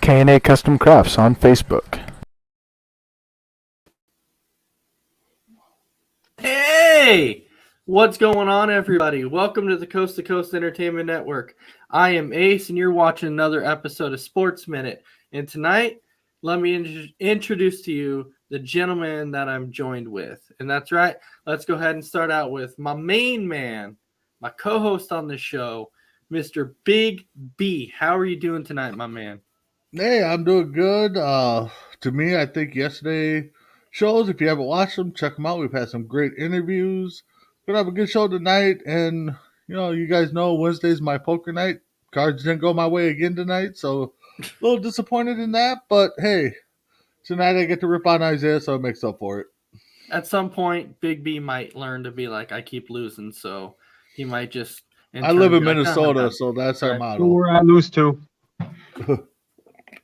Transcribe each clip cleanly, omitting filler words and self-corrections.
K&A Custom Crafts on Facebook. Hey! What's going on, everybody? Welcome to the Coast to Coast Entertainment Network. I am Ace, and you're watching another episode of Sports Minute. And tonight, let me introduce to you the gentleman that I'm joined with. And that's right, let's go ahead and start out with my main man, my co-host on the show, Mr. Big B. How are you doing tonight, my man? Hey, I'm doing good. To me, I think yesterday shows, if you haven't watched them, check them out. We've had some great interviews. Gonna have a good show tonight. And, you guys know Wednesday's my poker night. Cards didn't go my way again tonight, so a little disappointed in that. But hey, tonight I get to rip on Isaiah, so it makes up for it. At some point, Big B might learn to be like, I keep losing, so he might just... I live in Minnesota, so that's our motto. Where I lose to.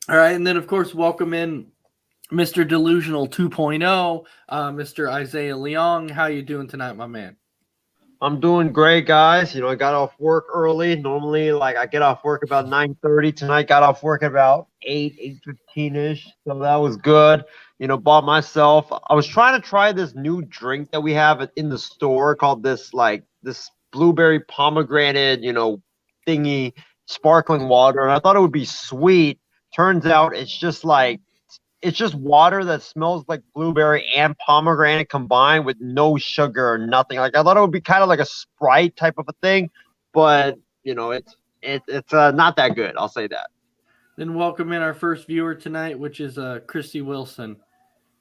All right, and then, of course, welcome in Mr. Delusional 2.0, Mr. Isaiah Leong. How you doing tonight, my man? I'm doing great, guys. I got off work early. Normally, I get off work about 9:30. Tonight, got off work at about 8:15-ish. So that was good. Bought myself. I was trying to try this new drink that we have in the store called this blueberry pomegranate, thingy, sparkling water. And I thought it would be sweet. Turns out it's just water that smells like blueberry and pomegranate combined with no sugar or nothing. I thought it would be kind of like a Sprite type of a thing, but it's not that good. I'll say that. Then welcome in our first viewer tonight, which is Christy Wilson.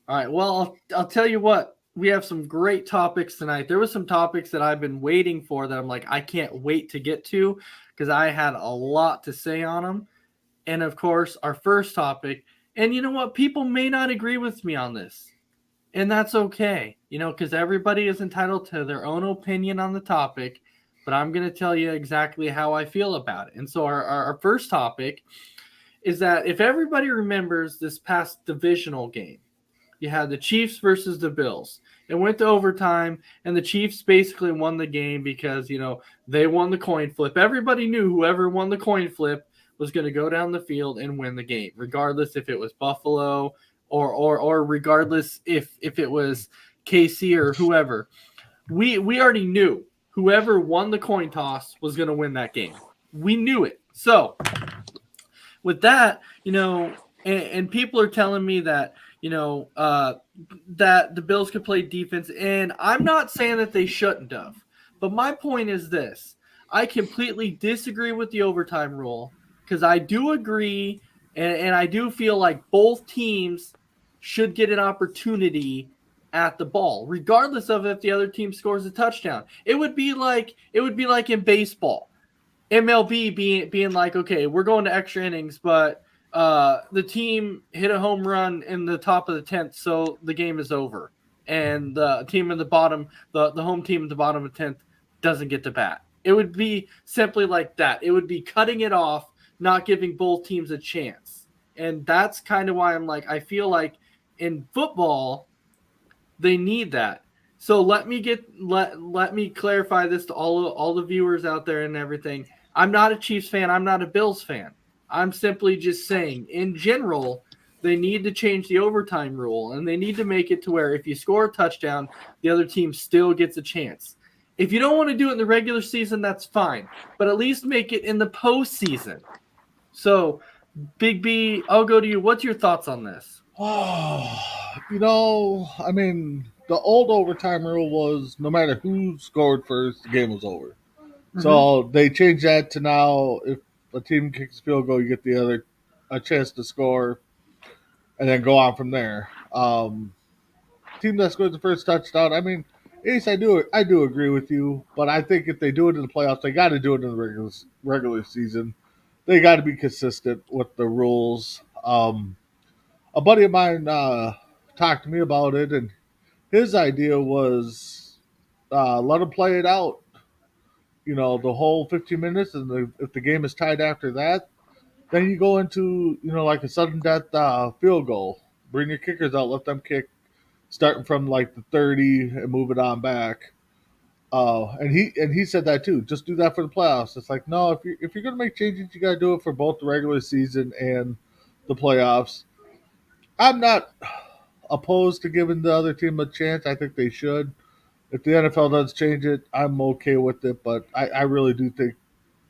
All right, well, I'll tell you what. We have some great topics tonight. There were some topics that I've been waiting for that I'm like, I can't wait to get to because I had a lot to say on them. And, of course, our first topic, and you know what? People may not agree with me on this, and that's okay, because everybody is entitled to their own opinion on the topic, but I'm going to tell you exactly how I feel about it. And so our first topic is that if everybody remembers this past divisional game, you had the Chiefs versus the Bills. It went to overtime, and the Chiefs basically won the game because, they won the coin flip. Everybody knew whoever won the coin flip was going to go down the field and win the game, regardless if it was Buffalo or regardless if it was KC or whoever. We already knew whoever won the coin toss was going to win that game. We knew it. So with that, and people are telling me that, that the Bills could play defense, and I'm not saying that they shouldn't have. But my point is this. I completely disagree with the overtime rule. Because I do agree, and I do feel like both teams should get an opportunity at the ball, regardless of if the other team scores a touchdown. It would be like in baseball, MLB being like, okay, we're going to extra innings, but the team hit a home run in the top of the 10th, so the game is over, and the team in the bottom, the home team at the bottom of the 10th, doesn't get to bat. It would be simply like that. It would be cutting it off, not giving both teams a chance. And that's kind of why I'm like, I feel like in football, they need that. So let me clarify this to all the viewers out there and everything. I'm not a Chiefs fan. I'm not a Bills fan. I'm simply just saying, in general, they need to change the overtime rule, and they need to make it to where if you score a touchdown, the other team still gets a chance. If you don't want to do it in the regular season, that's fine. But at least make it in the postseason. So, Big B, I'll go to you. What's your thoughts on this? The old overtime rule was no matter who scored first, the game was over. Mm-hmm. So they changed that to now if a team kicks a field goal, you get the other a chance to score and then go on from there. Team that scores the first touchdown, Ace, I do agree with you, but I think if they do it in the playoffs, they got to do it in the regular season. They got to be consistent with the rules. A buddy of mine talked to me about it, and his idea was let them play it out. The whole 15 minutes, and if the game is tied after that, then you go into like a sudden death field goal. Bring your kickers out, let them kick, starting from like the 30 and move it on back. And he said that too. Just do that for the playoffs. It's like, no, if you're gonna make changes, you gotta do it for both the regular season and the playoffs. I'm not opposed to giving the other team a chance. I think they should. If the NFL does change it, I'm okay with it. But I really do think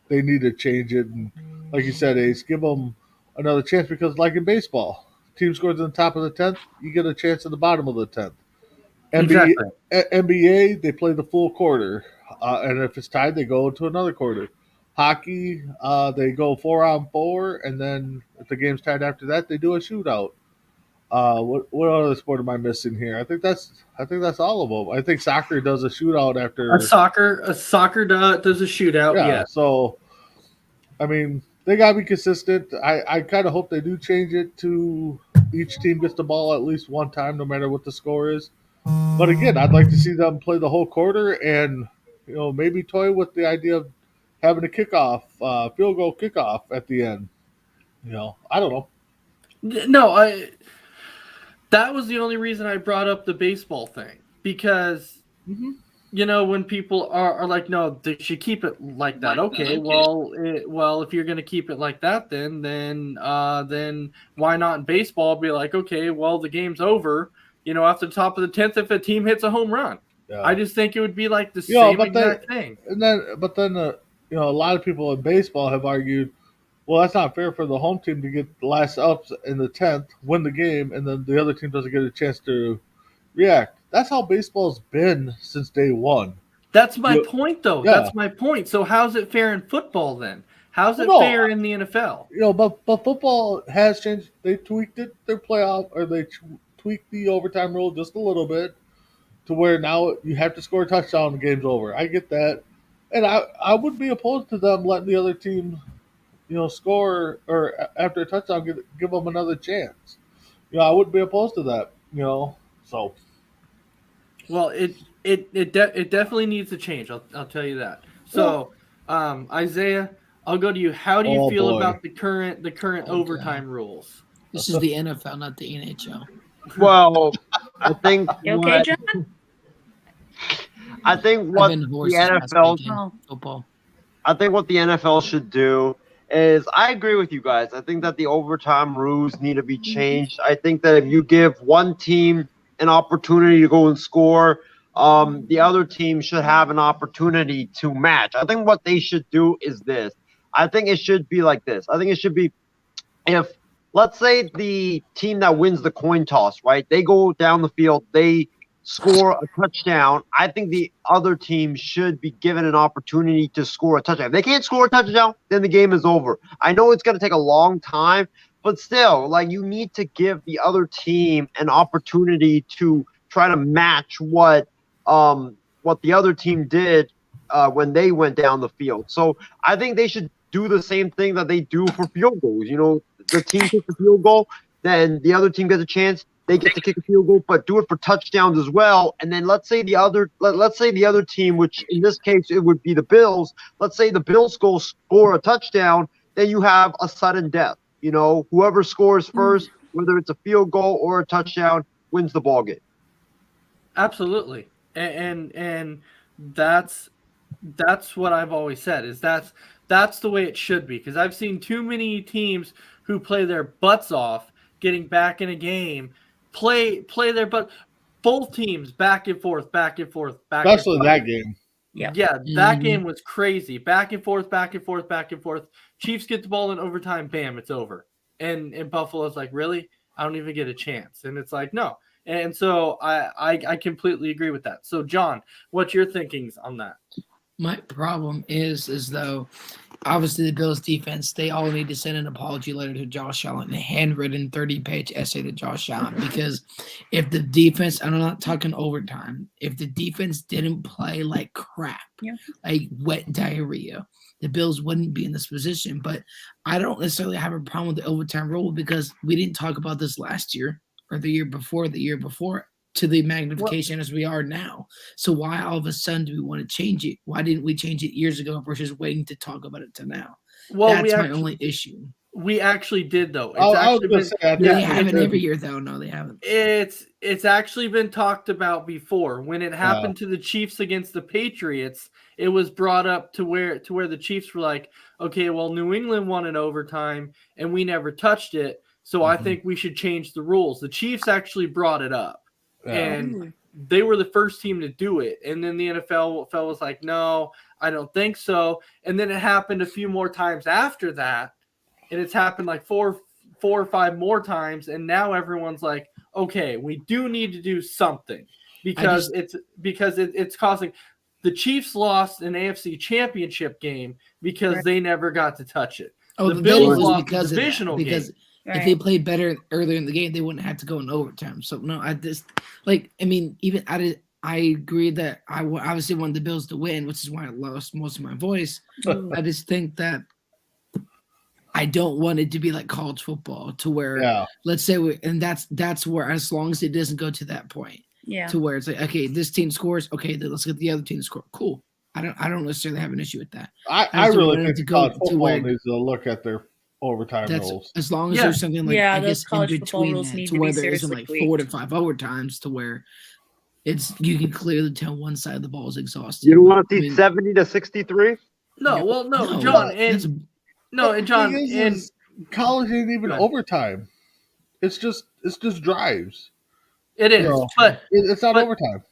they need to change it. And like you said, Ace, give them another chance because, like in baseball, team scores in the top of the 10th, you get a chance at the bottom of the 10th. Exactly. NBA, they play the full quarter, and if it's tied, they go to another quarter. Hockey, they go 4-on-4, and then if the game's tied after that, they do a shootout. What other sport am I missing here? I think that's all of them. I think soccer does a shootout A after. soccer does a shootout. Yeah, Yeah. so I mean they gotta be consistent. I kind of hope they do change it to each team gets the ball at least one time, no matter what the score is. But again, I'd like to see them play the whole quarter and maybe toy with the idea of having a kickoff, field goal kickoff at the end. I don't know. No, that was the only reason I brought up the baseball thing because Mm-hmm. when people are like, no, they should keep it like that. Okay, well, if you're going to keep it like that, then why not in baseball be like, okay, well, the game's over. After the top of the 10th, if a team hits a home run, Yeah. I just think it would be like the same exact thing. But then, a lot of people in baseball have argued, well, that's not fair for the home team to get the last ups in the 10th, win the game, and then the other team doesn't get a chance to react. That's how baseball's been since day one. That's my point, though. Yeah. That's my point. So how's it fair in football then? How's it Well, no, fair in the NFL? But football has changed. They tweaked it, their playoff, or they tweaked the overtime rule just a little bit to where now you have to score a touchdown and the game's over. I get that. And I would be opposed to them letting the other team, score or after a touchdown, give them another chance. I wouldn't be opposed to that. So Well, it definitely needs to change. I'll tell you that. So, Isaiah, I'll go to you. How do you feel boy. about the current overtime rules? This is the NFL, not the NHL. Well, I think You okay, John? I think what I've been the horses last NFL weekend, football. I think what the NFL should do is I agree with you guys. I think that the overtime rules need to be changed. I think that if you give one team an opportunity to go and score, the other team should have an opportunity to match. I think what they should do is this. I think it should be like this. I think it should be if, let's say, the team that wins the coin toss, right? They go down the field, they score a touchdown. I think the other team should be given an opportunity to score a touchdown. If they can't score a touchdown, then the game is over. I know it's going to take a long time, but still, like, you need to give the other team an opportunity to try to match what the other team did when they went down the field. So I think they should do the same thing that they do for field goals. The team kicks a field goal, then the other team gets a chance. They get to kick a field goal, but do it for touchdowns as well. And then let's say the other team, which in this case it would be the Bills. Let's say the Bills score a touchdown, then you have a sudden death. Whoever scores first, whether it's a field goal or a touchdown, wins the ball game. Absolutely, and that's what I've always said. Is that's the way it should be, because I've seen too many teams who play their butts off getting back in a game. Play their butt. Both teams back and forth. especially that game. Yeah, that game was crazy. Back and forth. Chiefs get the ball in overtime. Bam, it's over. And Buffalo's like, really? I don't even get a chance. And it's like, no. And so I completely agree with that. So, John, what's your thinkings on that? My problem is though, obviously the Bills defense, they all need to send an apology letter to Josh Allen, a handwritten 30-page essay to Josh Allen, because if the defense, and I'm not talking overtime, if the defense didn't play like crap, like wet diarrhea, the Bills wouldn't be in this position. But I don't necessarily have a problem with the overtime rule because we didn't talk about this last year or the year before, to the magnification as we are now. So why all of a sudden do we want to change it? Why didn't we change it years ago versus waiting to talk about it to now? Well, that's my only issue. We actually did, though. They haven't every year, though. No, they haven't. It's actually been talked about before. When it happened to the Chiefs against the Patriots, it was brought up to where the Chiefs were like, okay, well, New England won in overtime and we never touched it. So I think we should change the rules. The Chiefs actually brought it up, and Ooh. they were the first team to do it. And then the NFL was like, no, I don't think so. And then it happened a few more times after that, and it's happened like four or five more times. And now everyone's like, okay, we do need to do something because it's causing. The Chiefs lost an AFC championship game because they never got to touch it. Oh, the the Bills Bills lost because the divisional game. because Right. if they played better earlier in the game, they wouldn't have to go in overtime. So no, I agree that I obviously wanted the Bills to win, which is why I lost most of my voice. I just think that I don't want it to be like college football to where let's say that's where, as long as it doesn't go to that point, Yeah. to where it's like, okay, this team scores, okay, then let's get the other team to score. Cool. I don't necessarily have an issue with that. I just really wanted think to college go to football where- needs to look at their overtime That's rules. as long as Yeah. there's something like Yeah, I those guess in college football between rules that, need to to where be there isn't seriously like 4 to tweaked. 5 overtimes to where you can clearly tell one side of the ball is exhausted. You don't want to I see mean, 70 to 63? No, well, no, no, John, that's and no, and John, the thing and is college ain't even Go ahead. overtime. It's just drives. it is, No. but It's not But- overtime.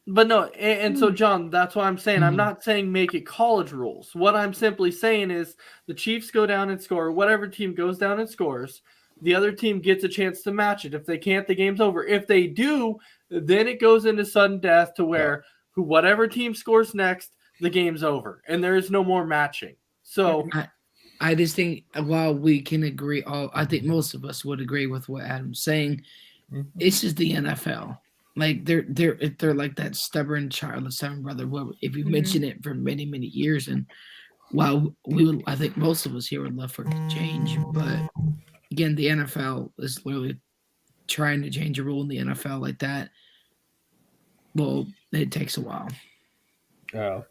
But no, and so John, that's why I'm saying I'm Mhm. not saying make it college rules. What I'm simply saying is the Chiefs go down and score. Whatever team goes down and scores, the other team gets a chance to match it. If they can't, the game's over. If they do, then it goes into sudden death to where whatever team scores next, the game's over, and there is no more matching. So I just think while we can agree, I think most of us would agree with what Adam's saying. It's just the NFL. Like they're like that stubborn child, the stubborn brother. Well, if you mention it for many years, and while I think most of us here would love for it to change, but again, the NFL is literally trying to change a rule in the NFL like that. Well, it takes a while. Yeah.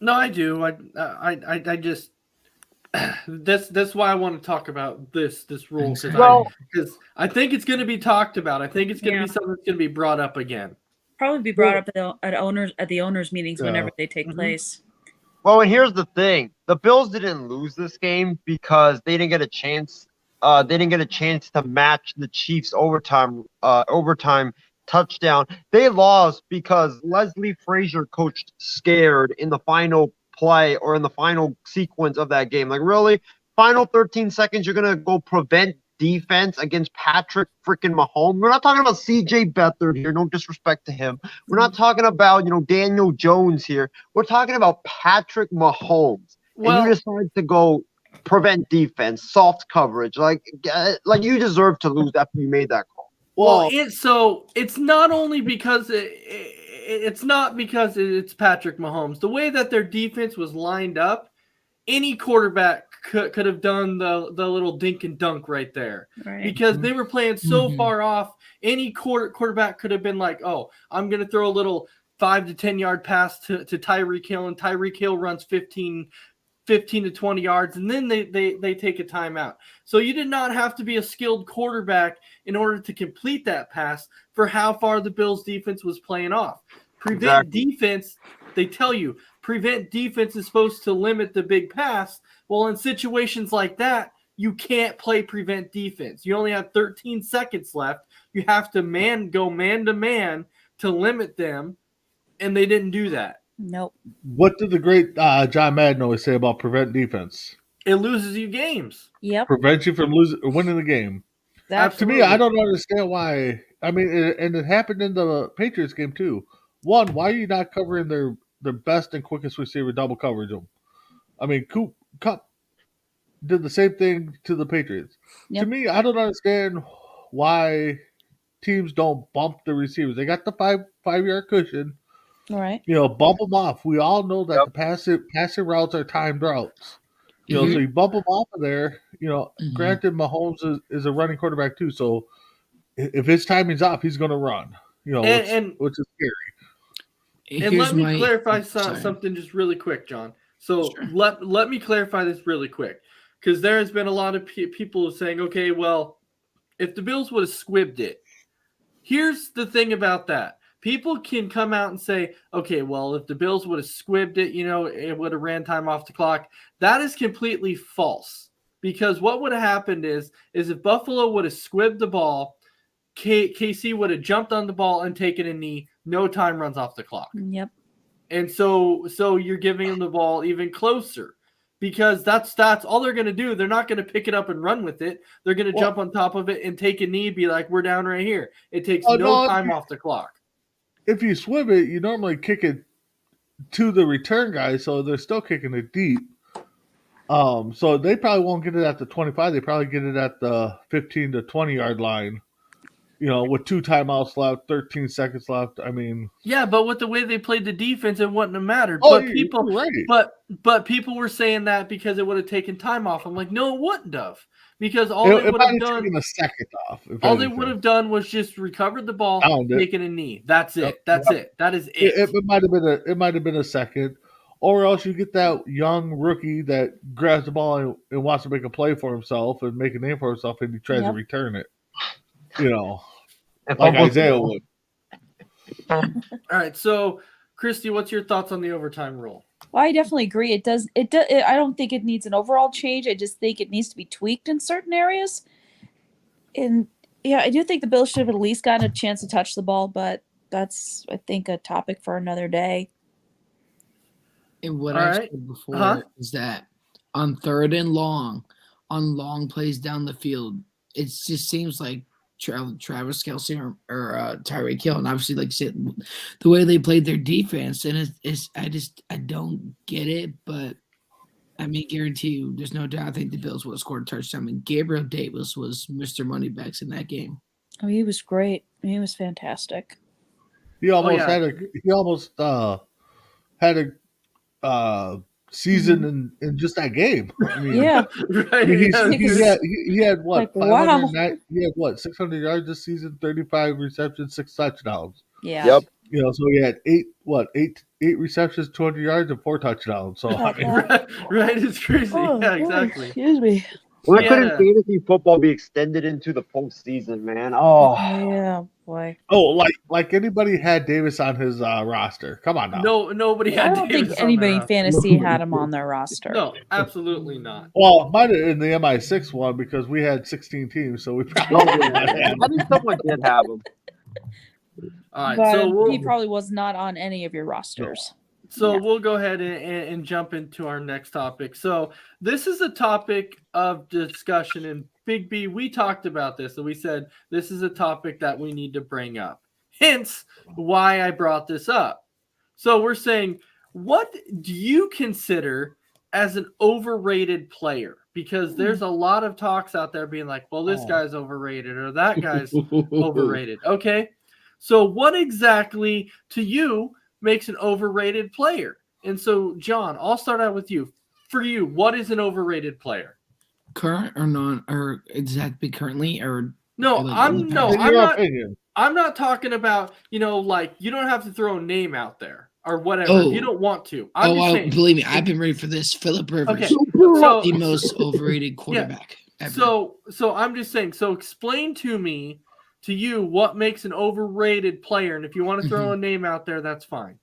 no, I do. I just that's why I want to talk about this rule because Well- I think it's going to be talked about. I think it's going to be something that's going to be brought up again. Probably be brought up at the owners meetings whenever they take Mhm. place. Well, and here's the thing: the Bills didn't lose this game because they didn't get a chance. They didn't get a chance to match the Chiefs' overtime touchdown. They lost because Leslie Frazier coached scared in the final play or in the final sequence of that game. Like, really, final 13 seconds, you're gonna go prevent defense against Patrick freaking Mahomes. We're not talking about CJ Beathard here. No disrespect to him. We're not talking about, Daniel Jones here. We're talking about Patrick Mahomes. Well- and you decide to go prevent defense, soft coverage. Like you deserve to lose after you made that call. Well, it's not only because it's not because it's Patrick Mahomes. The way that their defense was lined up, any quarterback could have done the little dink and dunk right there. Right. Because they were playing so far off. Any quarterback could have been like, oh, I'm going to throw a little 5 to 10 yard pass to Tyreek Hill, and Tyreek Hill runs 15 to 20 yards, and then they take a timeout. So you did not have to be a skilled quarterback in order to complete that pass for how far the Bills defense was playing off. Prevent defense, they tell you, prevent defense is supposed to limit the big pass. Well, in situations like that, you can't play prevent defense. You only have 13 seconds left. You have to go man to man to limit them, and they didn't do that. Nope. What did the great John Madden always say about prevent defense? It loses you games. Yep. Prevents you from losing or winning the game. To me, I don't understand why. I mean, and it happened in the Patriots game too. One, why are you not covering their best and quickest receiver double coverage them? I mean, Cup did the same thing to the Patriots. Yep. To me, I don't understand why teams don't bump the receivers. They got the 5-yard cushion. All right. Bump them off. We all know that the passing routes are timed routes. So you bump them off of there. Granted, Mahomes is a running quarterback too. So if his timing's off, he's going to run. Which is scary. And let me clarify something just really quick, John. So let me clarify this really quick, because there has been a lot of people saying, okay, well, if the Bills would have squibbed it, here's the thing about that. People can come out and say, okay, well, if the Bills would have squibbed it, it would have ran time off the clock. That is completely false. because what would have happened is if Buffalo would have squibbed the ball, KC would have jumped on the ball and taken a knee. No time runs off the clock. Yep. And so you're giving them the ball even closer, because that's all they're going to do. They're not going to pick it up and run with it. They're going to jump on top of it and take a knee, be like, we're down right here. It takes no time off the clock. If you swim it, you normally kick it to the return guy, so they're still kicking it deep. So they probably won't get it at the 25. They probably get it at the 15 to 20 yard line. With 2 timeouts left, 13 seconds left. I mean, yeah, but with the way they played the defense, it wouldn't have mattered. Oh, but people, you're right. but people were saying that because it would have taken time off. I'm like, no, it wouldn't have, because all they would have done, taken a second off. All they would have done was just recovered the ball, taken a knee. That's it. That's it. That is it. It might have been a second, or else you get that young rookie that grabs the ball and wants to make a play for himself and make a name for himself, and he tries to return it. Like Isaiah would. All right, so Christy, what's your thoughts on the overtime rule? Well, I definitely agree. It does. I don't think it needs an overall change. I just think it needs to be tweaked in certain areas. And yeah, I do think the Bills should have at least gotten a chance to touch the ball, but that's, I think, a topic for another day. And what I said before is that on 3rd and long, on long plays down the field, it just seems like Travis Kelce or Tyreek Hill, and obviously, like I said, the way they played their defense, and I don't get it, but I mean, guarantee you, there's no doubt. I think the Bills would have scored a touchdown. And Gabriel Davis was Mr. Moneybacks in that game. Oh, he was great. He was fantastic. He almost had a season in just that game. I mean, yeah, right. He had what? Like, he had what? 600 yards this season, 35 receptions, 6 touchdowns. Yeah. Yep. So he had eight receptions, 200 yards, and 4 touchdowns. So I mean, right, it's crazy. Yeah, exactly. Excuse me. Why couldn't fantasy football be extended into the postseason, man? Oh, yeah, boy. Oh, like anybody had Davis on his roster. Come on now. No, nobody had I don't Davis think anybody in on fantasy had him on their roster. No, absolutely not. Well, might have in the MI6 one because we had 16 teams, so we probably had him. I think someone did have him. All right, But so he probably was not on any of your rosters. So we'll go ahead and jump into our next topic. So this is a topic of discussion, and Big B, we talked about this, and we said this is a topic that we need to bring up. Hence why I brought this up. So we're saying, what do you consider as an overrated player? Because there's a lot of talks out there being like, well, this guy's overrated or that guy's overrated. Okay, so what exactly to you makes an overrated player? And so, John, I'll start out with you. For you, what is an overrated player? Current or non, or exactly currently, or I'm not talking about, like, you don't have to throw a name out there or whatever. If you don't want to. Believe me, I've been ready for this. Philip Rivers, okay. So, the most overrated quarterback ever. So I'm just saying. So explain to you what makes an overrated player, and if you want to throw a name out there, that's fine.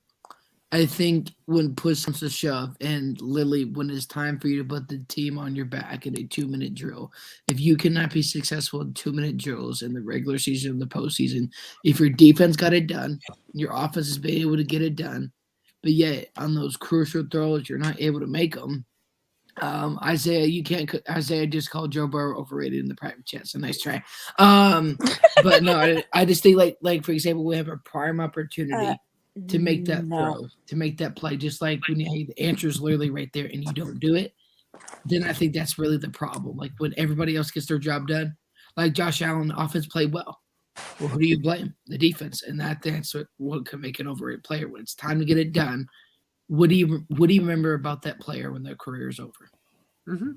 I think when push comes to shove, and literally when it's time for you to put the team on your back in a 2-minute drill, if you cannot be successful in 2-minute drills in the regular season and the postseason, if your defense got it done, your offense has been able to get it done, but yet on those crucial throws you're not able to make them. Isaiah just called Joe Burrow overrated in the private chat. So nice try. But no, I just think like for example, we have a prime opportunity to make that throw, to make that play, just like when the answer's literally right there and you don't do it. Then I think that's really the problem. Like when everybody else gets their job done, like Josh Allen, the offense played well. Well, who do you blame? The defense, and that's what can make an overrated player. When it's time to get it done, what do you remember about that player when their career is over? Mm-hmm.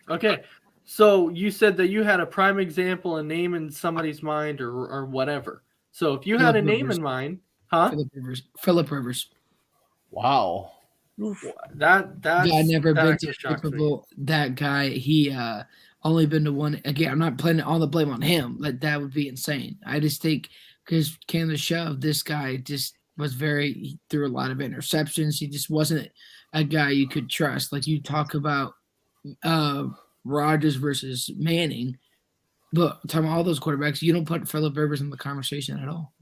Okay, so you said that you had a prime example, a name in somebody's mind, or whatever. So if you had a name in mind, Philip Rivers. Wow. That guy never been to Super Bowl. That guy, he only been to one. Again, I'm not putting all the blame on him. Like that would be insane. I just think because can the shove, this guy just was he threw a lot of interceptions. He just wasn't a guy you could trust. Like you talk about Rodgers versus Manning, but talking about all those quarterbacks, you don't put Phillip Rivers in the conversation at all.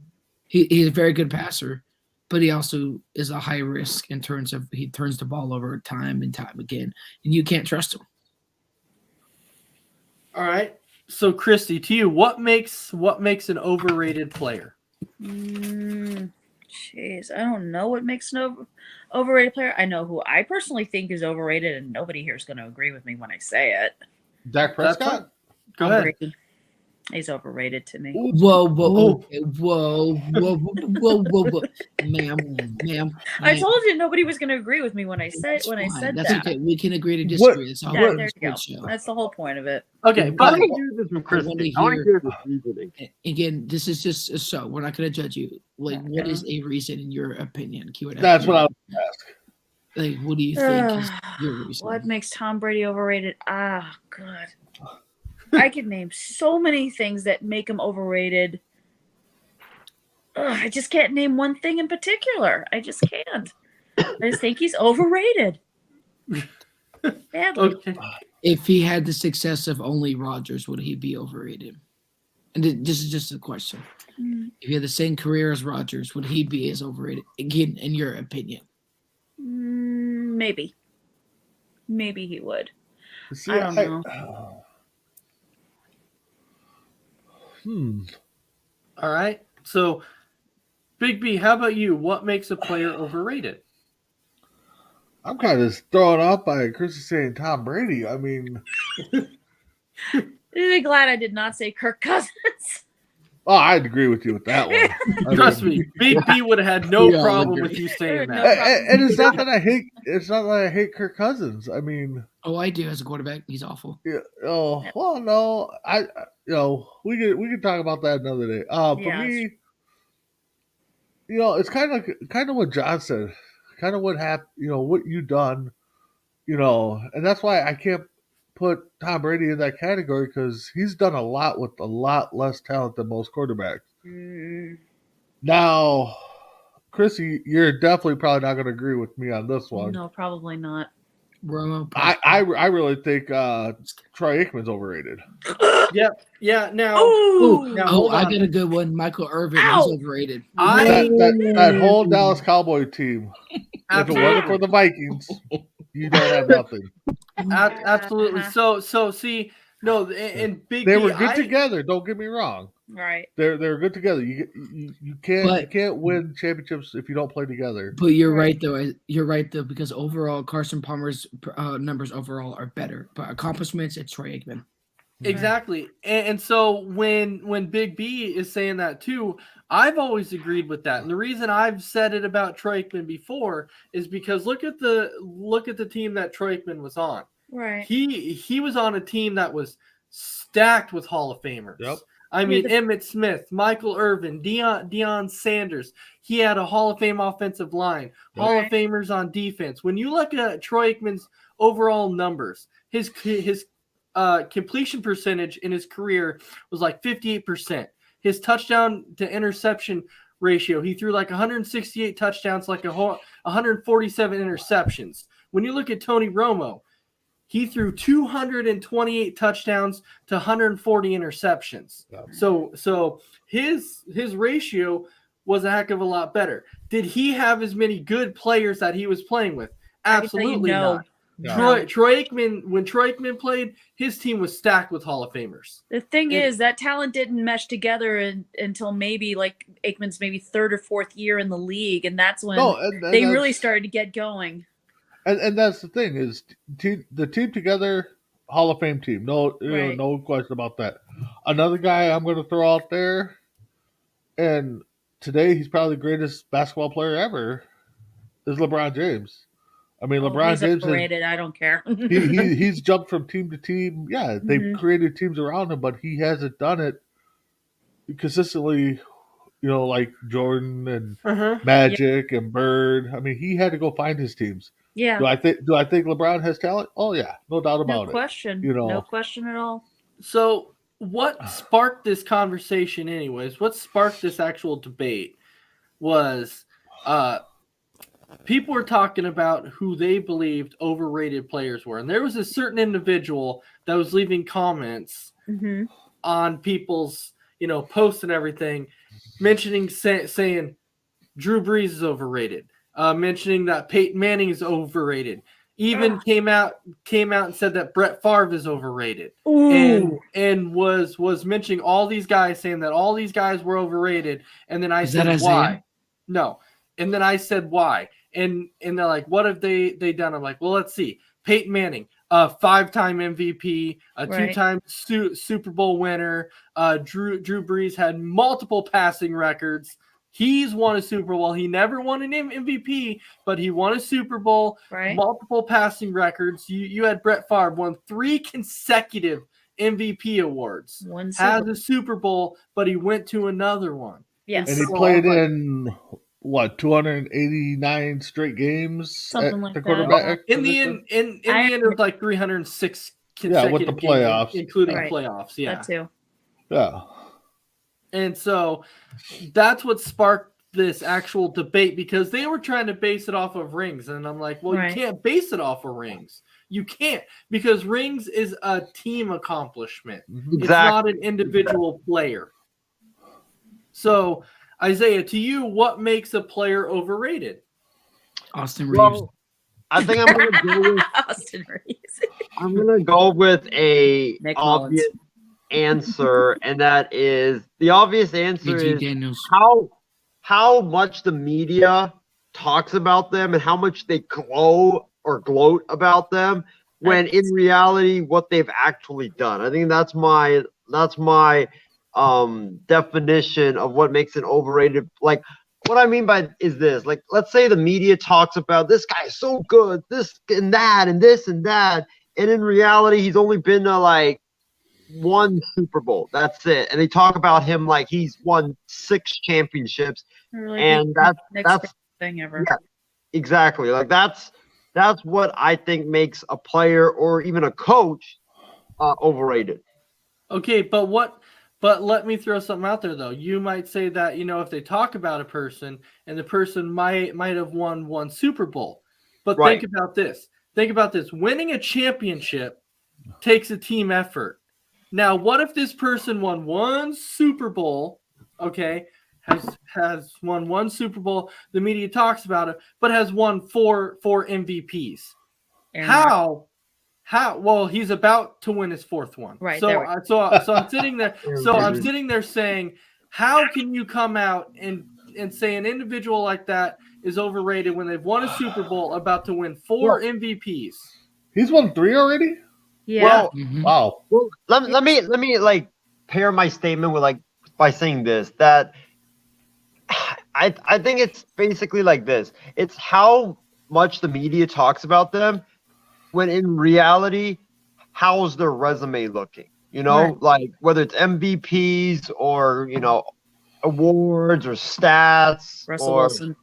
He's a very good passer, but he also is a high risk in terms of he turns the ball over time and time again, and you can't trust him. All right. So, Christy, to you, what makes an overrated player? Jeez, I don't know what makes an overrated player. I know who I personally think is overrated, and nobody here is going to agree with me when I say it. Dak That's fine. Prescott? Go Tom ahead. Brady. He's overrated to me. Whoa, Whoa. okay, whoa, ma'am. I told you nobody was going to agree with me when I said That's that. okay. We can agree to disagree. That's all Yeah, we're there you go. show. That's the whole point of it. Okay, I but want to hear this from Christy. I want to hear this reasoning. Again, this is just a show. We're not going to judge you. Like, what is a reason in your opinion? Q&A. That's what I was going to ask. Like, what do you think is your reason? What makes Tom Brady overrated? Ah, God. I could name so many things that make him overrated. I just can't name one thing in particular. I just can't. I just think he's overrated. Badly. okay. If he had the success of only Rodgers, would he be overrated? And this is just a question. If he had the same career as Rodgers, would he be as overrated? Again, in your opinion. Maybe. Maybe he would. See, I don't know. All right. So, Big B, how about you? What makes a player overrated? I'm kind of thrown off by Christy saying Tom Brady. I mean, I'm really glad I did not say Kirk Cousins. oh, I'd agree with you with that one. Trust me, Big B would have had no problem with you saying No that. problem. And it's not that I hate. It's not that I hate Kirk Cousins. I mean, Oh, I do as a quarterback. He's awful. yeah, oh well, no, we can talk about that another day. For Yeah, me, it's kind of what John said, kind of what happened. What you done. And that's why I can't put Tom Brady in that category because he's done a lot with a lot less talent than most quarterbacks. Now, Chrissy, you're definitely probably not going to agree with me on this one. No, probably not. Romo. I really think Troy Aikman's overrated. Yep. Yeah. Now, Ooh. now Oh, hold I on. got a good one. Michael Irvin. Ow. He's overrated. That whole Dallas Cowboy team, if it wasn't for the Vikings, you don't have nothing. Absolutely. So see, no, and Big They B, were good together. Don't get me wrong. Right. They're good together. You can't win championships if you don't play together. But you're right though. You're right though because overall, Carson Palmer's numbers overall are better. But accomplishments, it's Troy Aikman. Exactly. And so when Big B is saying that too, I've always agreed with that. And the reason I've said it about Troy Aikman before is because look at the team that Troy Aikman was on. Right. He was on a team that was stacked with Hall of Famers. Yep. I mean, Emmitt Smith, Michael Irvin, Deion Sanders. He had a Hall of Fame offensive line, Hall of Famers on defense. When you look at Troy Aikman's overall numbers, his completion percentage in his career was like 58%. His touchdown to interception ratio, he threw like 168 touchdowns, like 147 interceptions. When you look at Tony Romo, he threw 228 touchdowns to 140 interceptions. So his ratio was a heck of a lot better. Did he have as many good players that he was playing with? Absolutely not. No. Troy Aikman, when Troy Aikman played, his team was stacked with Hall of Famers. The thing is that talent didn't mesh together until maybe like Aikman's maybe third or fourth year in the league, and that's when they really started to get going. And that's the thing is the team together, Hall of Fame team. No question about that. Another guy I'm going to throw out there, and today he's probably the greatest basketball player ever, is LeBron James. I mean, LeBron he's James overrated. I don't care. he's jumped from team to team. Yeah, they've created teams around him, but he hasn't done it consistently. Like Jordan and Magic and Bird. I mean, he had to go find his teams. Yeah. Do I think LeBron has talent? Oh yeah, no doubt about No question. it. No question at all. So what sparked this conversation anyways? What sparked this actual debate was people were talking about who they believed overrated players were. And there was a certain individual that was leaving comments on people's, posts and everything, mentioning, saying Drew Brees is overrated, mentioning that Peyton Manning is overrated. Even came out and said that Brett Favre is overrated. Ooh. And was mentioning all these guys, saying that all these guys were overrated. And then I said, why? No. And then I said, why? And they're like, what have they done? I'm like, well, let's see. Peyton Manning, a 5-time MVP, a 2-time Super Bowl winner. Drew Brees had multiple passing records. He's won a Super Bowl. He never won an MVP, but he won a Super Bowl, multiple passing records. You had Brett Favre, won 3 consecutive MVP awards. Has a Super Bowl, but he went to another one. Yes. And he played in, 289 straight games? Something like the quarterback that. In the end, it was like 306 consecutive with the playoffs. games, including playoffs. Yeah. That too. Yeah. And so that's what sparked this actual debate, because they were trying to base it off of rings. And I'm like, well, you can't base it off of rings. You can't, because rings is a team accomplishment. It's not an individual player. So, Isaiah, to you, what makes a player overrated? Austin Reeves. Well, I think I'm going to go with Austin Reeves. I'm going to go with a Nick obvious answer, and that is the obvious answer is Daniels. how much the media talks about them and how much they gloat about them, when in reality what they've actually done. I think that's my definition of what makes an overrated. Like, what I mean by is this: like, let's say the media talks about this guy is so good, this and that, and this and that, and in reality he's only been to like 1 Super Bowl. That's it. And they talk about him like he's won 6 championships. Really, and that's thing ever. Yeah, exactly. Like that's what I think makes a player or even a coach overrated. Okay, but let me throw something out there though. You might say that, if they talk about a person and the person might have won 1 Super Bowl. But think about this. Winning a championship takes a team effort. Now, what if this person won 1 Super Bowl, okay, has won 1 Super Bowl, the media talks about it, but has won 4 MVPs? How? Well, he's about to win his 4th one. Right. So I'm sitting there. I'm sitting there saying, how can you come out and say an individual like that is overrated when they've won a Super Bowl, about to win 4 MVPs? He's won 3 already? Yeah. Well, wow. Well, let me like pair my statement with by saying this, that I think it's basically like this. It's how much the media talks about them, when in reality, how's their resume looking? Like whether it's MVPs or awards or stats. Russell Wilson.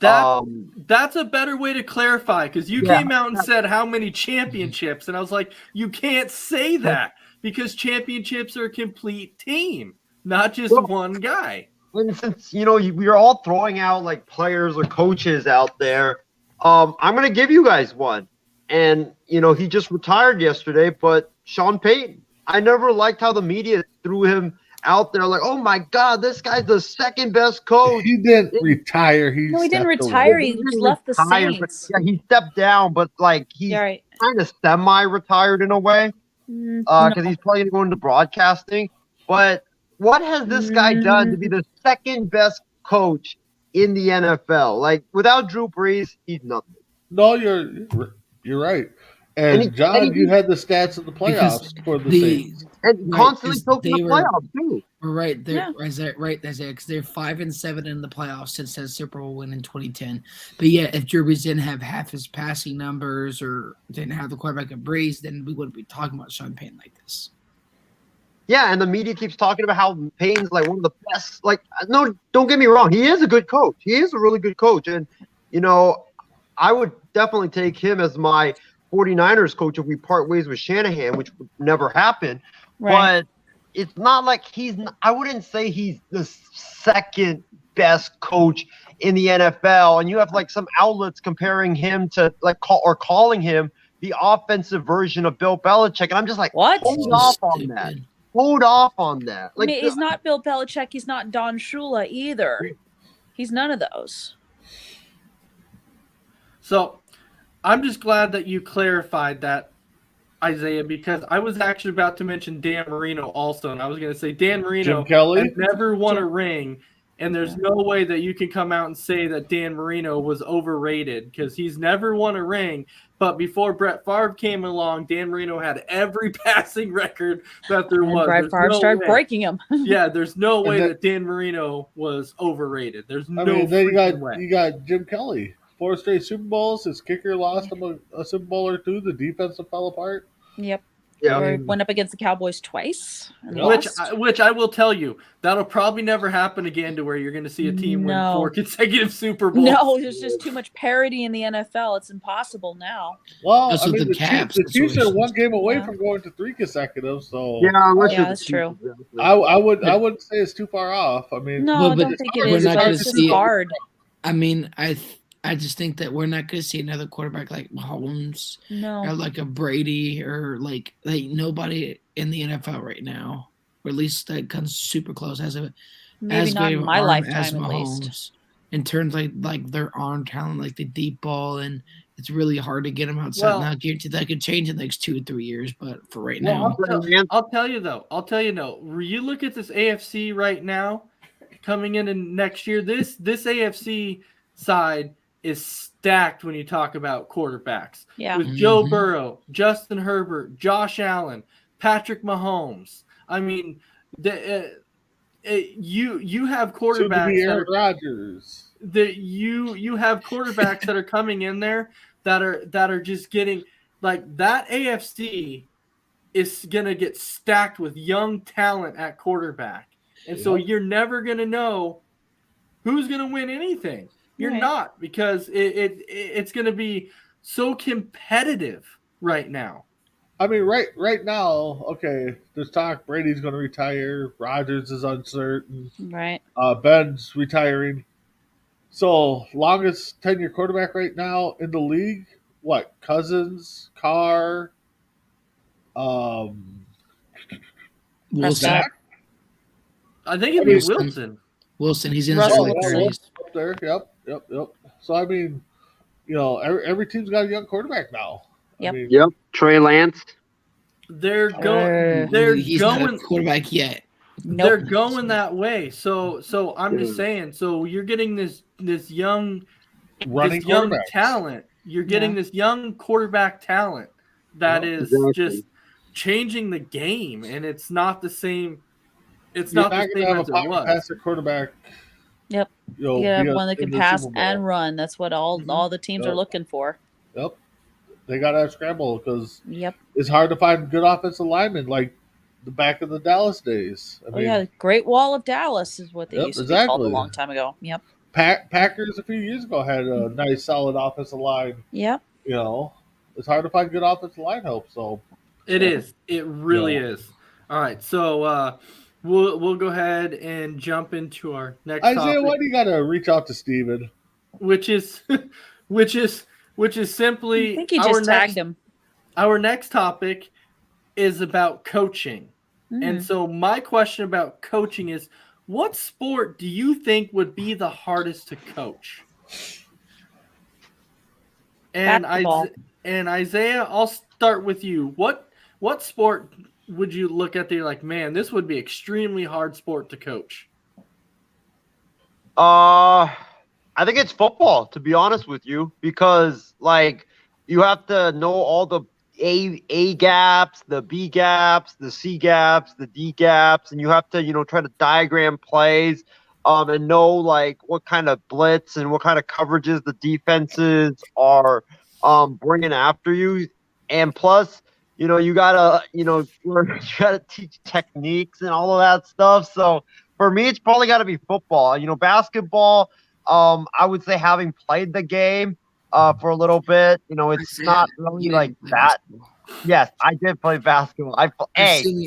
That's a better way to clarify, because you came out and said how many championships, and I was like, you can't say that, because championships are a complete team, not just one guy. And since we're all throwing out like players or coaches out there, I'm gonna give you guys one, and he just retired yesterday, but Sean Payton. I never liked how the media threw him out there like, oh my God, this guy's the 2nd best coach. He didn't retire. He didn't retire. He left the Saints. Yeah, he stepped down, but like he's kind of semi-retired in a way, because he's probably going into broadcasting. But what has this guy done to be the 2nd best coach in the NFL? Like, without Drew Brees, he's nothing. No, you're right. And John, you had the stats of the playoffs for the Saints. And constantly choking the playoffs, too. Right. Because they're 5-7 in the playoffs since that Super Bowl win in 2010. But yeah, if Drew Brees didn't have half his passing numbers or didn't have the quarterback of Brees, then we wouldn't be talking about Sean Payton like this. Yeah, and the media keeps talking about how Payton's like one of the best. Like, no, don't get me wrong. He is a good coach. He is a really good coach. And, I would definitely take him as my 49ers coach if we part ways with Shanahan, which would never happen. Right. it's not like I wouldn't say he's the second best coach in the NFL, and you have like some outlets comparing him to calling him the offensive version of Bill Belichick, and I'm just like, What? hold So off on that. stupid. Hold off on that. I mean, he's not Bill Belichick. He's not Don Shula either. He's none of those. So I'm just glad that you clarified that, Isaiah, because I was actually about to mention Dan Marino also, and I was going to say Dan Marino Jim Kelly? has never won a Jim- ring, and there's no way that you can come out and say that Dan Marino was overrated because he's never won a ring. But before Brett Favre came along, Dan Marino had every passing record that there And was. Brett There's Favre no started way. breaking him. Yeah, there's no way that- that Dan Marino was overrated. There's no I mean, then freaking way. you got Jim Kelly. 4 straight Super Bowls. His kicker lost him a Super Bowl or two. The defense fell apart. Yep. Yeah. Or went up against the Cowboys twice. And Which lost. Which I will tell you, that'll probably never happen again to where you're going to see a team win No. 4 consecutive Super Bowls. No, there's just too much parity in the NFL. It's impossible now. Well, That's I with mean, the the Caps Chiefs are situation. one game away Yeah. from going to 3 consecutive. So Yeah, unless Yeah, you're that's the true. Chiefs, exactly. I wouldn't say it's too far off. I mean, No, Well, I but don't think it we're is, not but gonna it's just see it. hard. I mean, I just think that we're not going to see another quarterback like Mahomes or No. like a Brady or like nobody in the NFL right now, or at least that comes super close, has a Maybe as not great in of my arm lifetime, as at Mahomes least. in terms like their arm talent, like the deep ball, and it's really hard to get them outside. Well- Now, guaranteed that could change in the next 2 or 3 years, but for right Well, now, I'll tell you though. You look at this AFC right now, coming in next year. This AFC side is stacked when you talk about quarterbacks. Yeah. With Joe Mhm. Burrow, Justin Herbert, Josh Allen, Patrick Mahomes. I mean, you have soon to be quarterbacks that Aaron are Rodgers. that you have quarterbacks that are coming in there that are just getting like that. AFC is gonna get stacked with young talent at quarterback, and so Yep. you're never gonna know who's gonna win anything. You're Right. not, because it's gonna be so competitive right now. I mean, right now, okay, there's talk Brady's going to retire. Rodgers is uncertain. Right. Ben's retiring. So, longest tenure quarterback right now in the league, what? Cousins, Carr, Wilson. Prescott. I think it'd be Wilson. Wilson. Wilson, he's in his Russell early Wilson. 30s. up there. Yep. So, I mean, every team's got a young quarterback now. Yep. I mean, Yep. Trey Lance. They're going. They're He's not a going. quarterback yet. They're Nope. going that way. So I'm just saying. So you're getting this young running this young quarterbacks. talent. You're getting this young quarterback talent that Yep, is exactly. just changing the game, and it's not the same. It's You're not the not going same to have as a it pocket was. passer quarterback. Yep. You know, You have be one that in can the pass Super Bowl. and run. That's what all the teams are Yep. looking for. Yep. They got to scramble because Yep. it's hard to find good offensive linemen like the back in the Dallas days. I Oh mean, yeah, the Great Wall of Dallas is what they Yep, used to be called a exactly. long time ago. Yep. Packers a few years ago had a nice, solid offensive line. Yep. You know, it's hard to find good offensive line help. So It is. It really Yeah. is. All right. So we'll go ahead and jump into our next Isaiah, topic, why do you got to reach out to Steven? which is simply I think he our just tagged next him. our next topic is about coaching. And so my question about coaching is, what sport do you think would be the hardest to coach? And Basketball. Isaiah, I'll start with you. What sport would you look at there like, man, this would be extremely hard sport to coach? I think it's football, to be honest with you, because like you have to know all the A gaps, the B gaps, the C gaps, the D gaps, and you have to, try to diagram plays, and know like what kind of blitz and what kind of coverages the defenses are bringing after you, and plus, you gotta, you gotta teach techniques and all of that stuff. So for me, it's probably got to be football. Basketball. I would say having played the game for a little bit, it's not really like that. Yes, I did play basketball. I've playing seen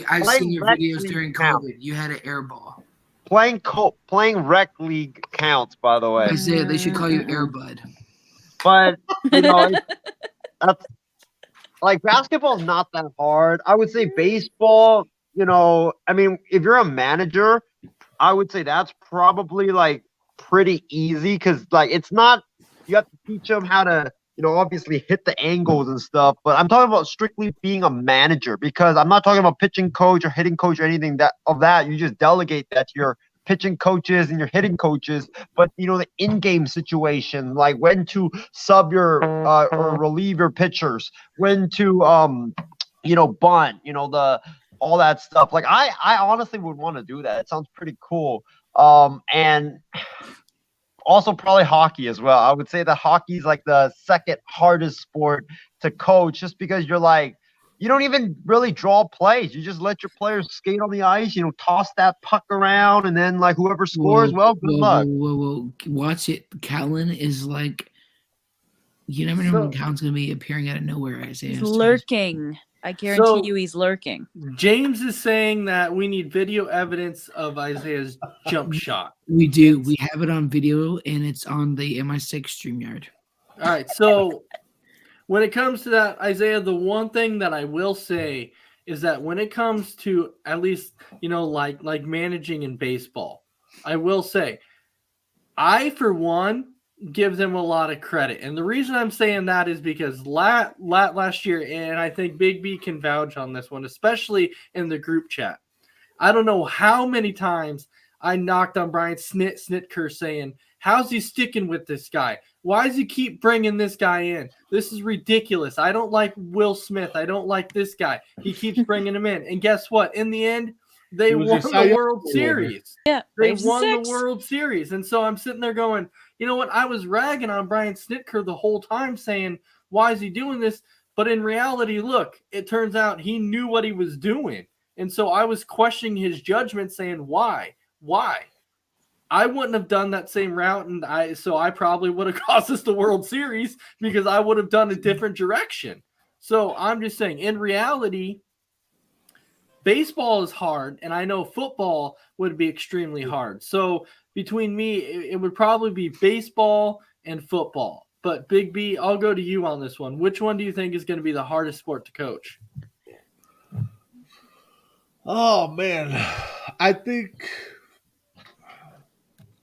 your rec videos league during counts. COVID. You had an air ball. Playing rec league counts, by the way. Isaiah, they should call you Airbud. But that's like basketball's not that hard. I would say baseball. I mean, if you're a manager, I would say that's probably like pretty easy because like it's not. You have to teach them how to obviously hit the angles and stuff. But I'm talking about strictly being a manager because I'm not talking about pitching coach or hitting coach or anything that. You just delegate that to your pitching coaches and your hitting coaches. But the in-game situation, like when to sub your or relieve your pitchers, when to bunt, the all that stuff. Like I honestly would want to do that. It sounds pretty cool. And also probably hockey as well. I would say that hockey is like the second hardest sport to coach just because you don't even really draw plays. You just let your players skate on the ice, toss that puck around, and then like whoever scores, good luck. Whoa. Watch it. Callan is like, you never know when Callan's going to be appearing out of nowhere, Isaiah. He's lurking. I guarantee you he's lurking. James is saying that we need video evidence of Isaiah's jump shot. We do. We have it on video, and it's on the MI6 StreamYard. All right. So when it comes to that, Isaiah, the one thing that I will say is that when it comes to at least, like managing in baseball, I will say I, for one, give them a lot of credit. And the reason I'm saying that is because last year, and I think Big B can vouch on this one, especially in the group chat. I don't know how many times I knocked on Brian Snitker saying, how's he sticking with this guy? Why does he keep bringing this guy in? This is ridiculous. I don't like Will Smith. I don't like this guy. He keeps bringing him in. And guess what? In the end, they won the World Series. Yeah, they won the World Series. And so I'm sitting there going, you know what? I was ragging on Brian Snitker the whole time saying, why is he doing this? But in reality, look, it turns out he knew what he was doing. And so I was questioning his judgment saying, why? I wouldn't have done that same route. And I probably would have cost us the World Series because I would have done a different direction. So I'm just saying, in reality, baseball is hard, and I know football would be extremely hard. So between me, it would probably be baseball and football. But Big B, I'll go to you on this one. Which one do you think is going to be the hardest sport to coach? Oh, man. I think,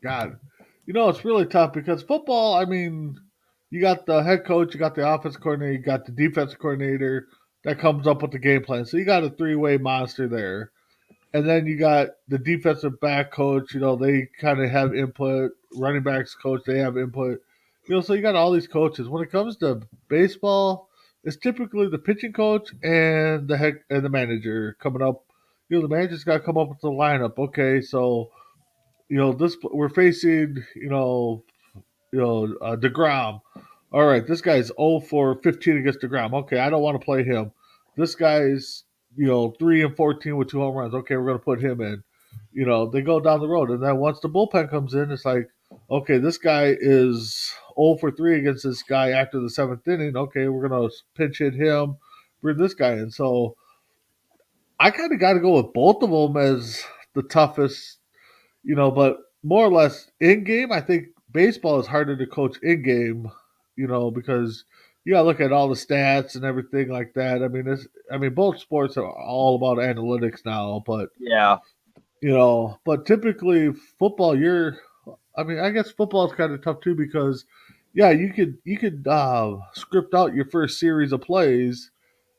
God, it's really tough because football, I mean, you got the head coach, you got the offense coordinator, you got the defense coordinator that comes up with the game plan. So you got a three-way monster there. And then you got the defensive back coach, they kind of have input. Running backs coach, they have input. So you got all these coaches. When it comes to baseball, it's typically the pitching coach and the manager coming up. The manager's got to come up with the lineup. Okay, so this we're facing DeGrom. All right, this guy's 0 for 15 against DeGrom. Okay, I don't want to play him. This guy's 3 and 14 with 2 home runs. Okay, we're going to put him in. They go down the road, and then once the bullpen comes in, it's like, okay, this guy is 0 for 3 against this guy after the 7th inning. Okay, we're going to pinch hit him, bring this guy in. So I kind of got to go with both of them as the toughest, but more or less in game, I think baseball is harder to coach in game, because you got to look at all the stats and everything like that. I mean, both sports are all about analytics now, but yeah, but typically football, I guess football is kind of tough too because, yeah, you could script out your first series of plays,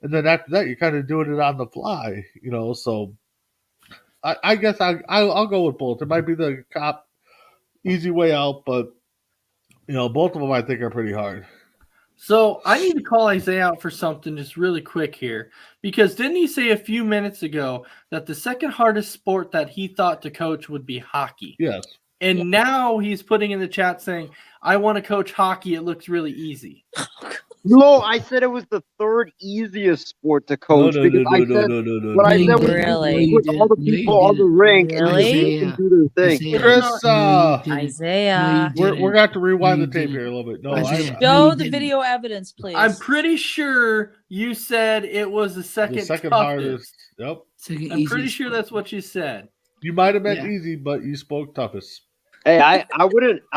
and then after that you're kind of doing it on the fly, So I guess I'll go with both. It might be the easy way out, but both of them I think are pretty hard. So I need to call Isaiah out for something just really quick here, because didn't he say a few minutes ago that the second hardest sport that he thought to coach would be hockey? Yes. And now he's putting in the chat saying, I want to coach hockey. It looks really easy. No, I said it was the third easiest sport to No, coach no, because no, I no, no, said no, no, no. what I no, said no, was no, Really? no. put all the people on the rink and just Really? make them do their thing. Isaiah, Chris, no, you didn't. Isaiah. No, you we're didn't. gonna have to rewind No, the you tape here a didn't. little bit. No, Isaiah, I no, Show you the didn't. video evidence, please. I'm pretty sure you said it was the the second second toughest. hardest. Yep. Second I'm pretty easiest sure sport. that's what you said. You might have meant Yeah. easy, but you spoke toughest. Hey, I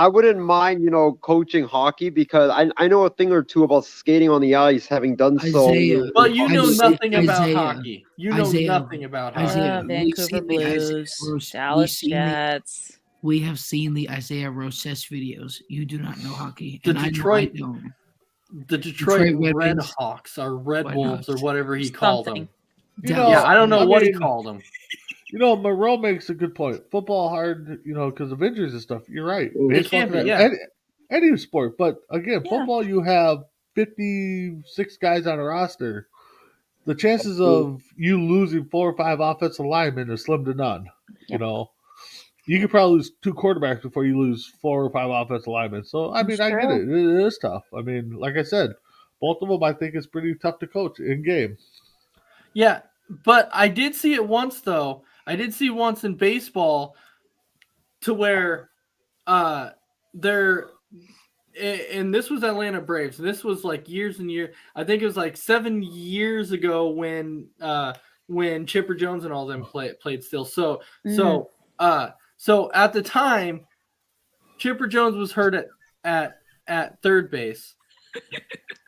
wouldn't mind, coaching hockey because I know a thing or two about skating on the ice, having done so. Isaiah, Well, you know Isaiah- nothing about Isaiah, hockey. You know Isaiah, nothing about hockey. Isaiah, we've Vancouver seen the Isaiah Blues, Rose- Dallas we've seen the- Jets. We have seen the Isaiah Rosses videos. You do not know hockey, The and Detroit- I don't. The Detroit Detroit Red Red Wings. Hawks or Red Why Wolves not? or whatever he called them. Something. You Dallas. Yeah, I don't know what he mean, called them. Moreau makes a good point. Football hard, because of injuries and stuff. You're right. It Baseball can can be, have yeah. any sport, but again, Yeah. football you have 56 guys on a roster. The chances of you losing 4 or 5 offensive linemen is slim to none. Yep. You could probably lose 2 quarterbacks before you lose 4 or 5 offensive linemen. So I mean, That's I get true. it. It is tough. I mean, like I said, both of them I think is pretty tough to coach in game. Yeah, but I did see it once though. I did see once in baseball to where they're and this was Atlanta Braves. This was like years and years. I think it was like 7 years ago when Chipper Jones and all them played still. So at the time, Chipper Jones was hurt at third base,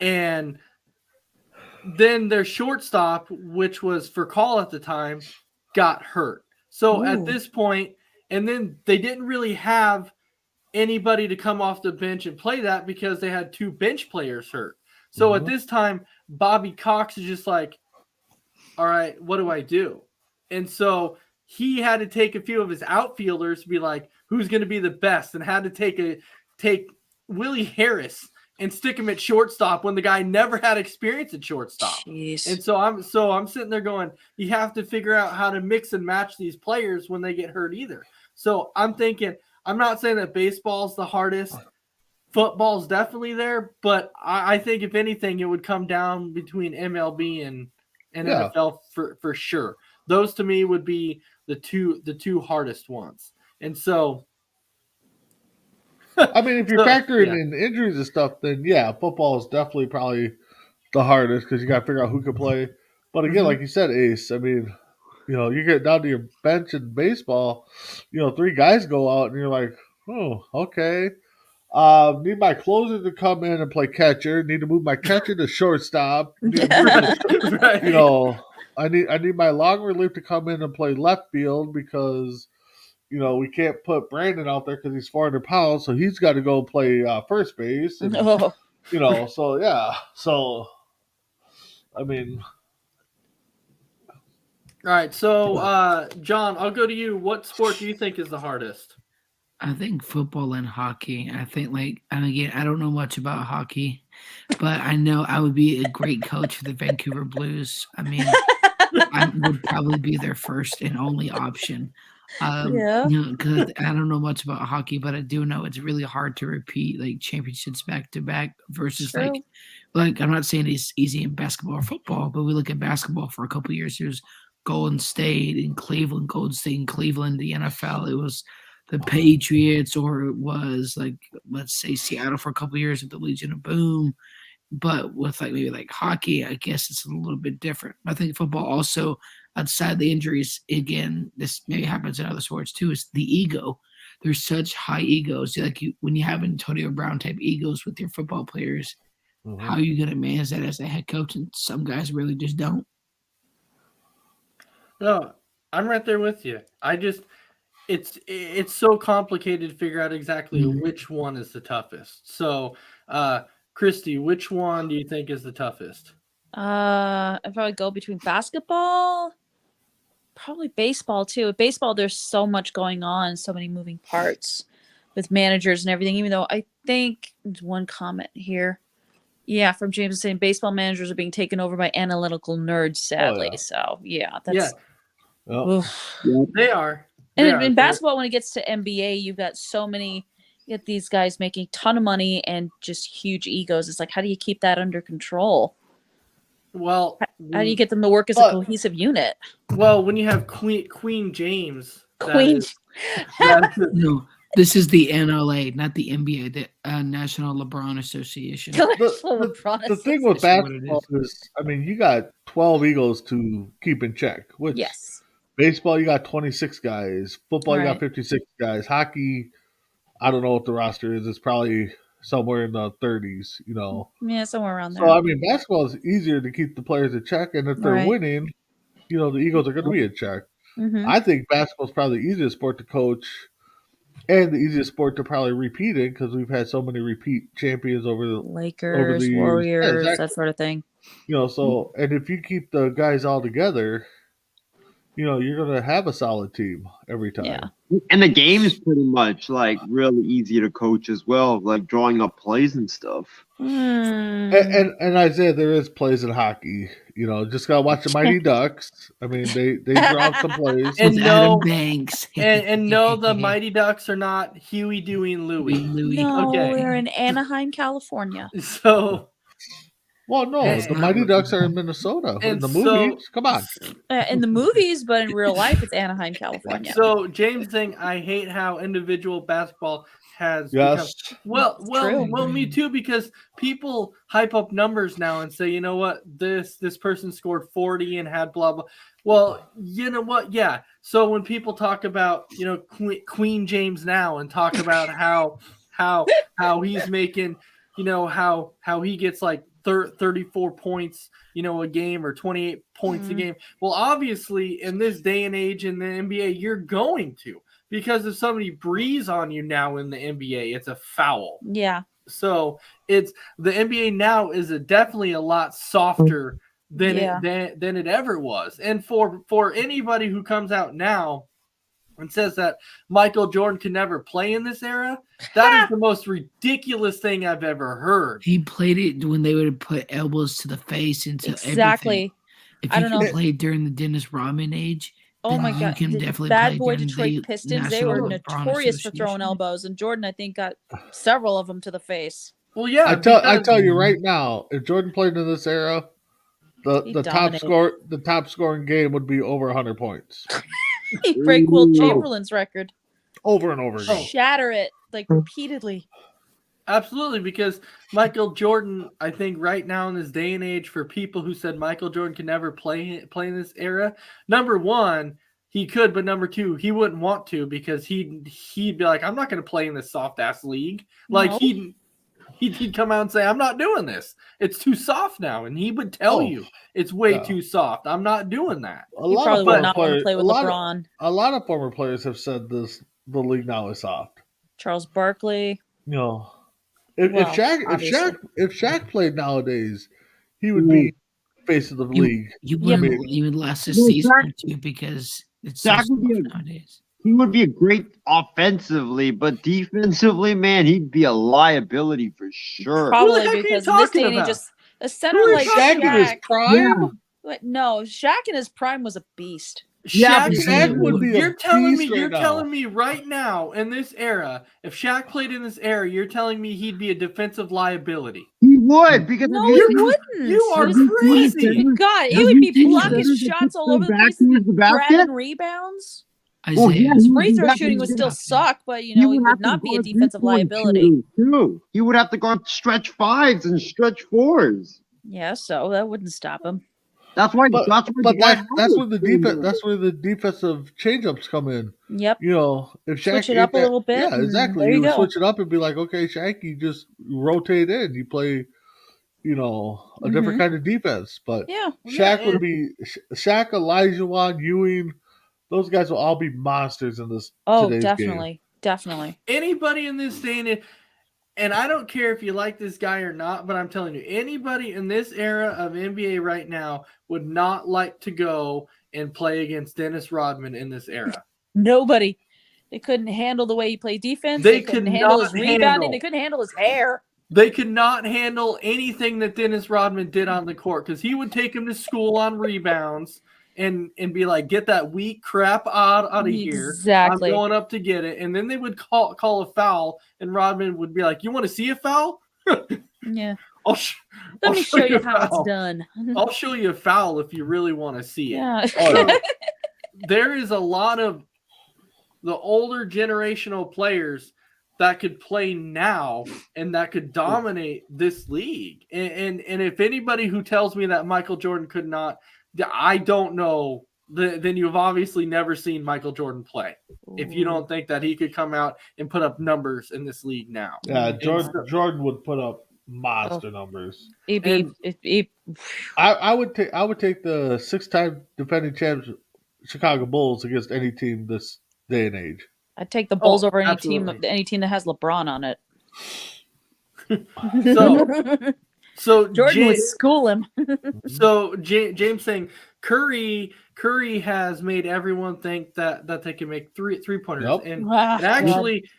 and then their shortstop, which was for call at the time, got hurt. So at Ooh. this point, and then they didn't really have anybody to come off the bench and play that because they had 2 bench players hurt. So at this time, Bobby Cox is just like, all right, what do I do? And so he had to take a few of his outfielders to be like, who's going to be the best, and had to take Willie Harris and stick him at shortstop when the guy never had experience at shortstop. Jeez. And so I'm sitting there going, you have to figure out how to mix and match these players when they get hurt either. So I'm thinking, I'm not saying that baseball's the hardest. Football's definitely there, but I think if anything, it would come down between MLB and NFL for sure. Those to me would be the two hardest ones. And so, I mean, if you're factoring in injuries and stuff, then yeah, football is definitely probably the hardest because you got to figure out who can play. But again, like you said, Ace, I mean, you get down to your bench in baseball, 3 guys go out and you're like, oh, okay. Need my closer to come in and play catcher. Need to move my catcher to shortstop. Need to move right. I need my long relief to come in and play left field because we can't put Brandon out there because he's 400 pounds, so he's got to go play first base. And, Oh. so yeah. So, I mean. All right. So, John, I'll go to you. What sport do you think is the hardest? I think football and hockey. I think and again, I don't know much about hockey, but I know I would be a great coach for the Vancouver Blues. I mean, I would probably be their first and only option. Yeah. Because I don't know much about hockey, but I do know it's really hard to repeat like championships back to back versus True. like I'm not saying it's easy in basketball or football, but we look at basketball for a couple of years. There's Golden State in Cleveland, Golden State in Cleveland, the NFL. It was the Patriots, or it was like, let's say Seattle for a couple of years at the Legion of Boom. But with maybe hockey, I guess it's a little bit different. I think football also, outside the injuries, again, this maybe happens in other sports too, is the ego. There's such high egos. When you have Antonio Brown type egos with your football players, how are you going to manage that as a head coach? And some guys really just don't. No, I'm right there with you. It's so complicated to figure out exactly which one is the toughest. So, Christy, which one do you think is the toughest? If I would go between basketball, probably baseball too. With baseball, there's so much going on, so many moving parts with managers and everything. Even though I think there's one comment here. Yeah, from James saying baseball managers are being taken over by analytical nerds, sadly. yeah. So yeah, that's Yeah. They are. And They are. in basketball, when it gets to NBA, you've got so many, get these guys making a ton of money and just huge egos. It's like, how do you keep that under control? Well, How do you get them to work as a cohesive unit? well, when you have Queen James, Queen. that is No, this is the NLA, not the NBA, the National LeBron Association. The thing with That's what it basketball is, I mean, you got 12 Eagles to keep in check, which Yes. baseball, you got 26 guys. Football, you got Right. 56 guys. Hockey, I don't know what the roster is. It's probably somewhere in the 30s, you know. Yeah, somewhere around there. So, I mean, basketball is easier to keep the players in check. And if they're Right. winning, you know, the Eagles are going to be in check. Mhm. I think basketball is probably the easiest sport to coach and the easiest sport to probably repeat in because we've had so many repeat champions over the Lakers, years. Warriors, Yeah, exactly. that sort of thing. You know, so and if you keep the guys all together, you know, you're gonna have a solid team every time. Yeah. And the game is pretty much like really easy to coach as well, like drawing up plays and stuff. And Isaiah, there is plays in hockey. You know, just gotta watch the Mighty Ducks. I mean, they draw up some plays. And With no- Adam Banks. and no, the Mighty Ducks are not Huey, Dewey, and Louie. No, Okay. we're in Anaheim, California. So Well, no, And- the Mighty Ducks are in Minnesota. In and the so- movies, come on. In the movies, but in real life, it's Anaheim, California. So James saying I hate how individual basketball has Yes. become True. well, me too, because people hype up numbers now and say, you know what, this person scored 40 and had blah blah. Well, you know what? Yeah. So when people talk about, you know, Queen James now and talk about how he's making, you know, how he gets like 34 points, you know, a game or 28 points a game. Well, obviously in this day and age in the NBA, you're going to, because if somebody breathes on you now in the NBA, it's a foul. Yeah. So it's the NBA now is definitely a lot softer than it ever was. And for anybody who comes out now and says that Michael Jordan can never play in this era, that is the most ridiculous thing I've ever heard. He played it when they would have put elbows to the face into Exactly. everything. If I you don't know. can play during the Dennis Rodman age, Oh then my you God. can The definitely bad play boy during Detroit the Pistons, they National were LeBron notorious for throwing Association. elbows, and Jordan, I think, got several of them to the face. Well, yeah, I because- tell you right now, if Jordan played in this era, He the top scoring game would be over 100 points. He'd break Will Chamberlain's record. Over and over again. Shatter it, like, repeatedly. Absolutely, because Michael Jordan, I think right now in this day and age, for people who said Michael Jordan can never play in this era, number one, he could, but number two, he wouldn't want to, because he'd be like, I'm not going to play in this soft ass league. Like No. he'd come out and say, I'm not doing this. It's too soft now, and he would tell you it's way too soft. I'm not doing that. A He lot probably of would former not want to players, play with LeBron. a lot of former players have said this. The league now is soft. Charles Barkley. You know, if Well, Shaq played nowadays, he would be face of the league. You Yeah, wouldn't even last a Well, season Shaq- or two because it's so Shaq soft would be a- nowadays. He would be a great offensively, but defensively, man, he'd be a liability for sure. Probably heck are you because in this talking day and age, about? just a center Who is like Shaq in his Shaq. prime? But no, Shaq in his prime was a beast. Yeah, Shaq, Shaq would be a you're telling me beast right you're now. telling me right now in this era, if Shaq played in this era, you're telling me he'd be a defensive liability. He would, because No, if he you- wouldn't. You are It was- crazy. God, it Have would you be seen blocking the shots all pistol over the back place, towards the basket? grabbing rebounds. Oh, Isaiah, yeah, His he free would throw have shooting to would do still that. suck, but you know he have would to not be a guard defensive three-point liability. shooters, too. He would have to guard stretch fives and stretch fours. Yeah, so that wouldn't stop him. That's why. But that's why but Dwight that's Howard where the played defense. there. That's where the defensive changeups come in. Yep. You know, if Shaq Switch it up a little bit, yeah, and exactly. there You you would go. switch it up and be like, okay, Shaq, you just rotate in. You play, you know, a different kind of defense. But Yeah. Shaq would be Shaq, Elijah Ewing. Those guys will all be monsters in this. Oh, today's definitely. Definitely. Anybody in this day and age, and I don't care if you like this guy or not, but I'm telling you, anybody in this era of NBA right now would not like to go and play against Dennis Rodman in this era. Nobody. They couldn't handle the way he played defense. They couldn't could handle his not rebounding. handle. They couldn't handle his hair. They could not handle anything that Dennis Rodman did on the court, because he would take him to school on rebounds. and be like, get that weak crap out of here. Exactly. I'm going up to get it. And then they would call a foul, and Rodman would be like, you want to see a foul? Yeah. I'll Let me show you a how it's foul. done. I'll show you a foul if you really want to see it. Yeah. So there is a lot of the older generational players that could play now and that could dominate this league. And if anybody who tells me that Michael Jordan could not, I don't know. Then you've obviously never seen Michael Jordan play. If you don't think that he could come out and put up numbers in this league now. Yeah, Jordan would put up monster numbers. I would take the 6-time defending champs Chicago Bulls against any team this day and age. I'd take the Bulls over any absolutely. team that has LeBron on it. So Jordan would school him. So James saying Curry has made everyone think that they can make three-pointers. Yep. And actually,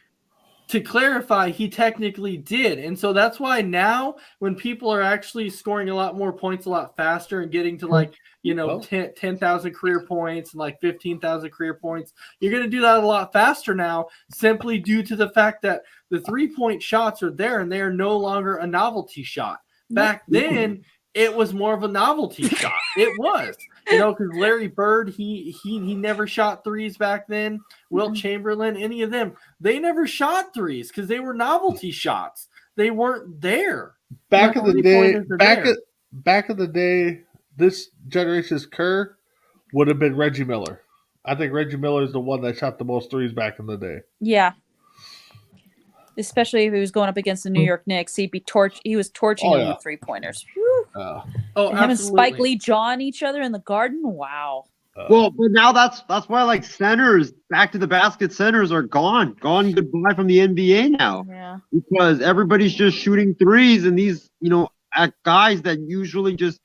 to clarify, he technically did. And so that's why now when people are actually scoring a lot more points a lot faster and getting to 10,000 career points and like 15,000 career points, you're going to do that a lot faster now, simply due to the fact that the 3-point shots are there and they are no longer a novelty shot. Back then, it was more of a novelty shot. It was, because Larry Bird, he never shot threes back then. Wilt Chamberlain, any of them, they never shot threes because they were novelty shots. They weren't there. Back in the day, this generation's Kerr would have been Reggie Miller. I think Reggie Miller is the one that shot the most threes back in the day. Yeah. Especially if he was going up against the New York Knicks, he was torching them with 3-pointers. Him and Spike Lee jawing each other in the Garden. Wow. Well, but now that's why like centers, back to the basket centers are gone goodbye from the NBA now. Yeah. Because everybody's just shooting threes, and these guys that usually just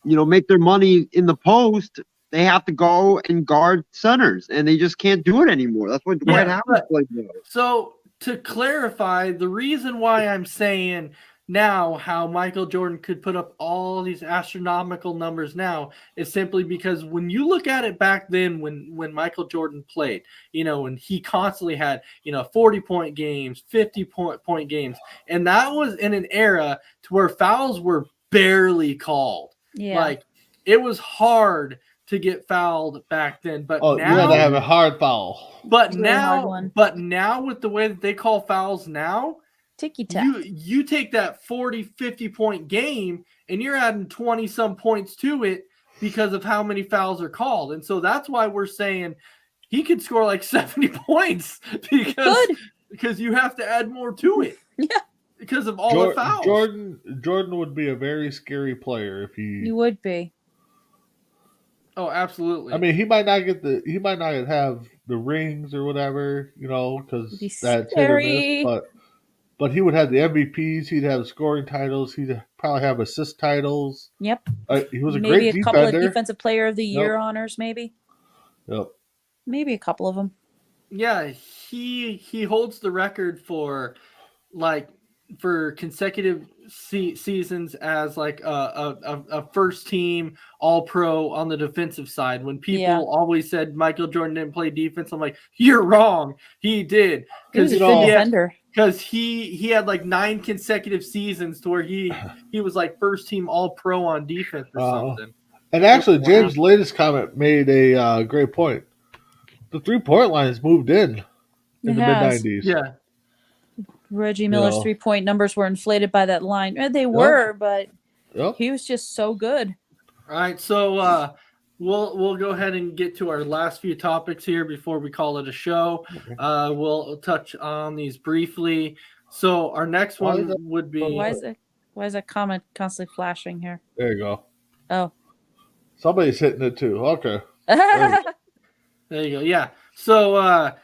make their money in the post, they have to go and guard centers, and they just can't do it anymore. That's what Dwight Howard played with. So to clarify, the reason why I'm saying now how Michael Jordan could put up all these astronomical numbers now is simply because when you look at it back then when Michael Jordan played, and he constantly had, 40-point games, 50-point games, and that was in an era to where fouls were barely called. Yeah. Like, it was hard to get fouled back then, but now you had to have a hard foul. But now with the way that they call fouls now, ticky-tack. You take that 40, 50-point game and you're adding 20-some points to it because of how many fouls are called. And so that's why we're saying he could score like 70 points because you have to add more to it. Yeah. Because of all the fouls. Jordan would be a very scary player if he... He would be. Oh, absolutely. I mean, he might not have the rings or whatever, because that's hit or miss, but he would have the MVPs, he'd have scoring titles, he'd probably have assist titles. Yep. He was maybe great defender. Maybe a couple of Defensive Player of the Year honors, maybe. Yep. Maybe a couple of them. Yeah, he holds the record for consecutive seasons as like a first team All-Pro on the defensive side. When people always said Michael Jordan didn't play defense, I'm like, you're wrong. He did. He was a good defender. Because he had like 9 consecutive seasons to where he was like first team All-Pro on defense or something. And actually, James' latest comment made a great point. The 3-point line has moved in the mid-90s. Yeah. Reggie Miller's 3-point numbers were inflated by that line. They were, but he was just so good. All right, so we'll go ahead and get to our last few topics here before we call it a show. Okay. We'll touch on these briefly. So our next one would be... Why is that comment constantly flashing here? There you go. Oh. Somebody's hitting it too. Okay. There you go. Yeah. So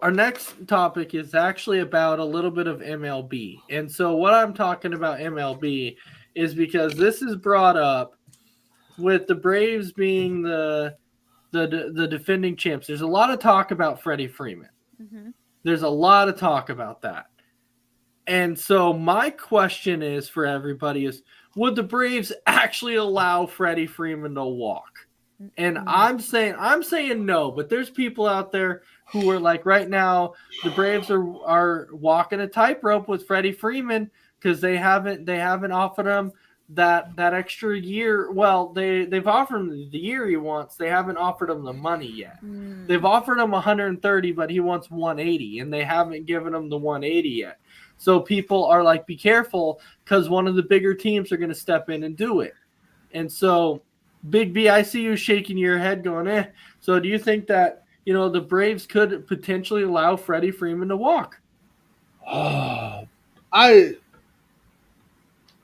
our next topic is actually about a little bit of MLB. And so what I'm talking about MLB is because this is brought up with the Braves being the defending champs. There's a lot of talk about Freddie Freeman. Mm-hmm. There's a lot of talk about that. And so my question is for everybody is, would the Braves actually allow Freddie Freeman to walk? And I'm saying no, but there's people out there who are like right now the Braves are walking a tightrope with Freddie Freeman because they haven't offered him that extra year. Well, they've offered him the year he wants. They haven't offered him the money yet. They've offered him 130, but he wants 180, and they haven't given him the 180 yet. So people are like, be careful because one of the bigger teams are going to step in and do it. And so, Big B, I see you shaking your head going, eh. So do you think that, the Braves could potentially allow Freddie Freeman to walk? I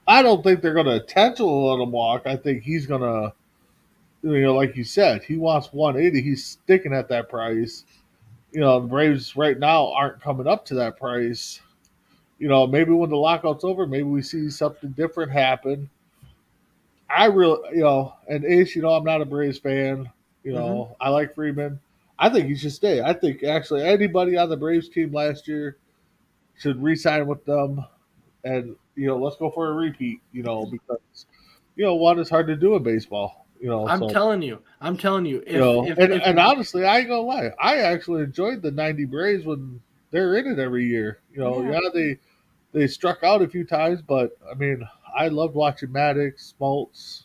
don't think they're going to intentionally let him walk. I think he's going to, like you said, he wants 180. He's sticking at that price. The Braves right now aren't coming up to that price. Maybe when the lockout's over, maybe we see something different happen. I really, and Ace, I'm not a Braves fan. I like Freeman. I think he should stay. I think actually anybody on the Braves team last year should re-sign with them, and let's go for a repeat. Because one is hard to do in baseball. I'm telling you, and honestly, I ain't gonna lie. I actually enjoyed the '90 Braves when they're in it every year. They struck out a few times, but I mean, I loved watching Maddox, Smoltz,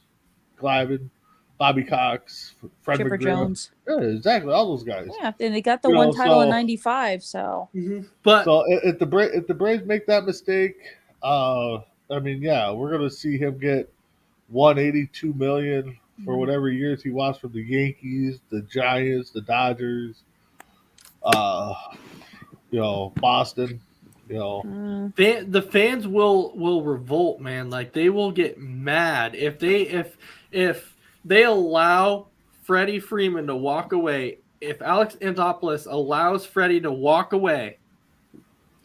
Glavine, Bobby Cox, Fred Chipper McGriff. Jones. Yeah, exactly, all those guys. Yeah, and they got the one title in '95. So, but so if the Braves make that mistake, I mean, yeah, we're gonna see him get $182 million for whatever years he wants from the Yankees, the Giants, the Dodgers, Boston. The fans will revolt, man. Like they will get mad if they allow Freddie Freeman to walk away. If Alex Anthopoulos allows Freddie to walk away,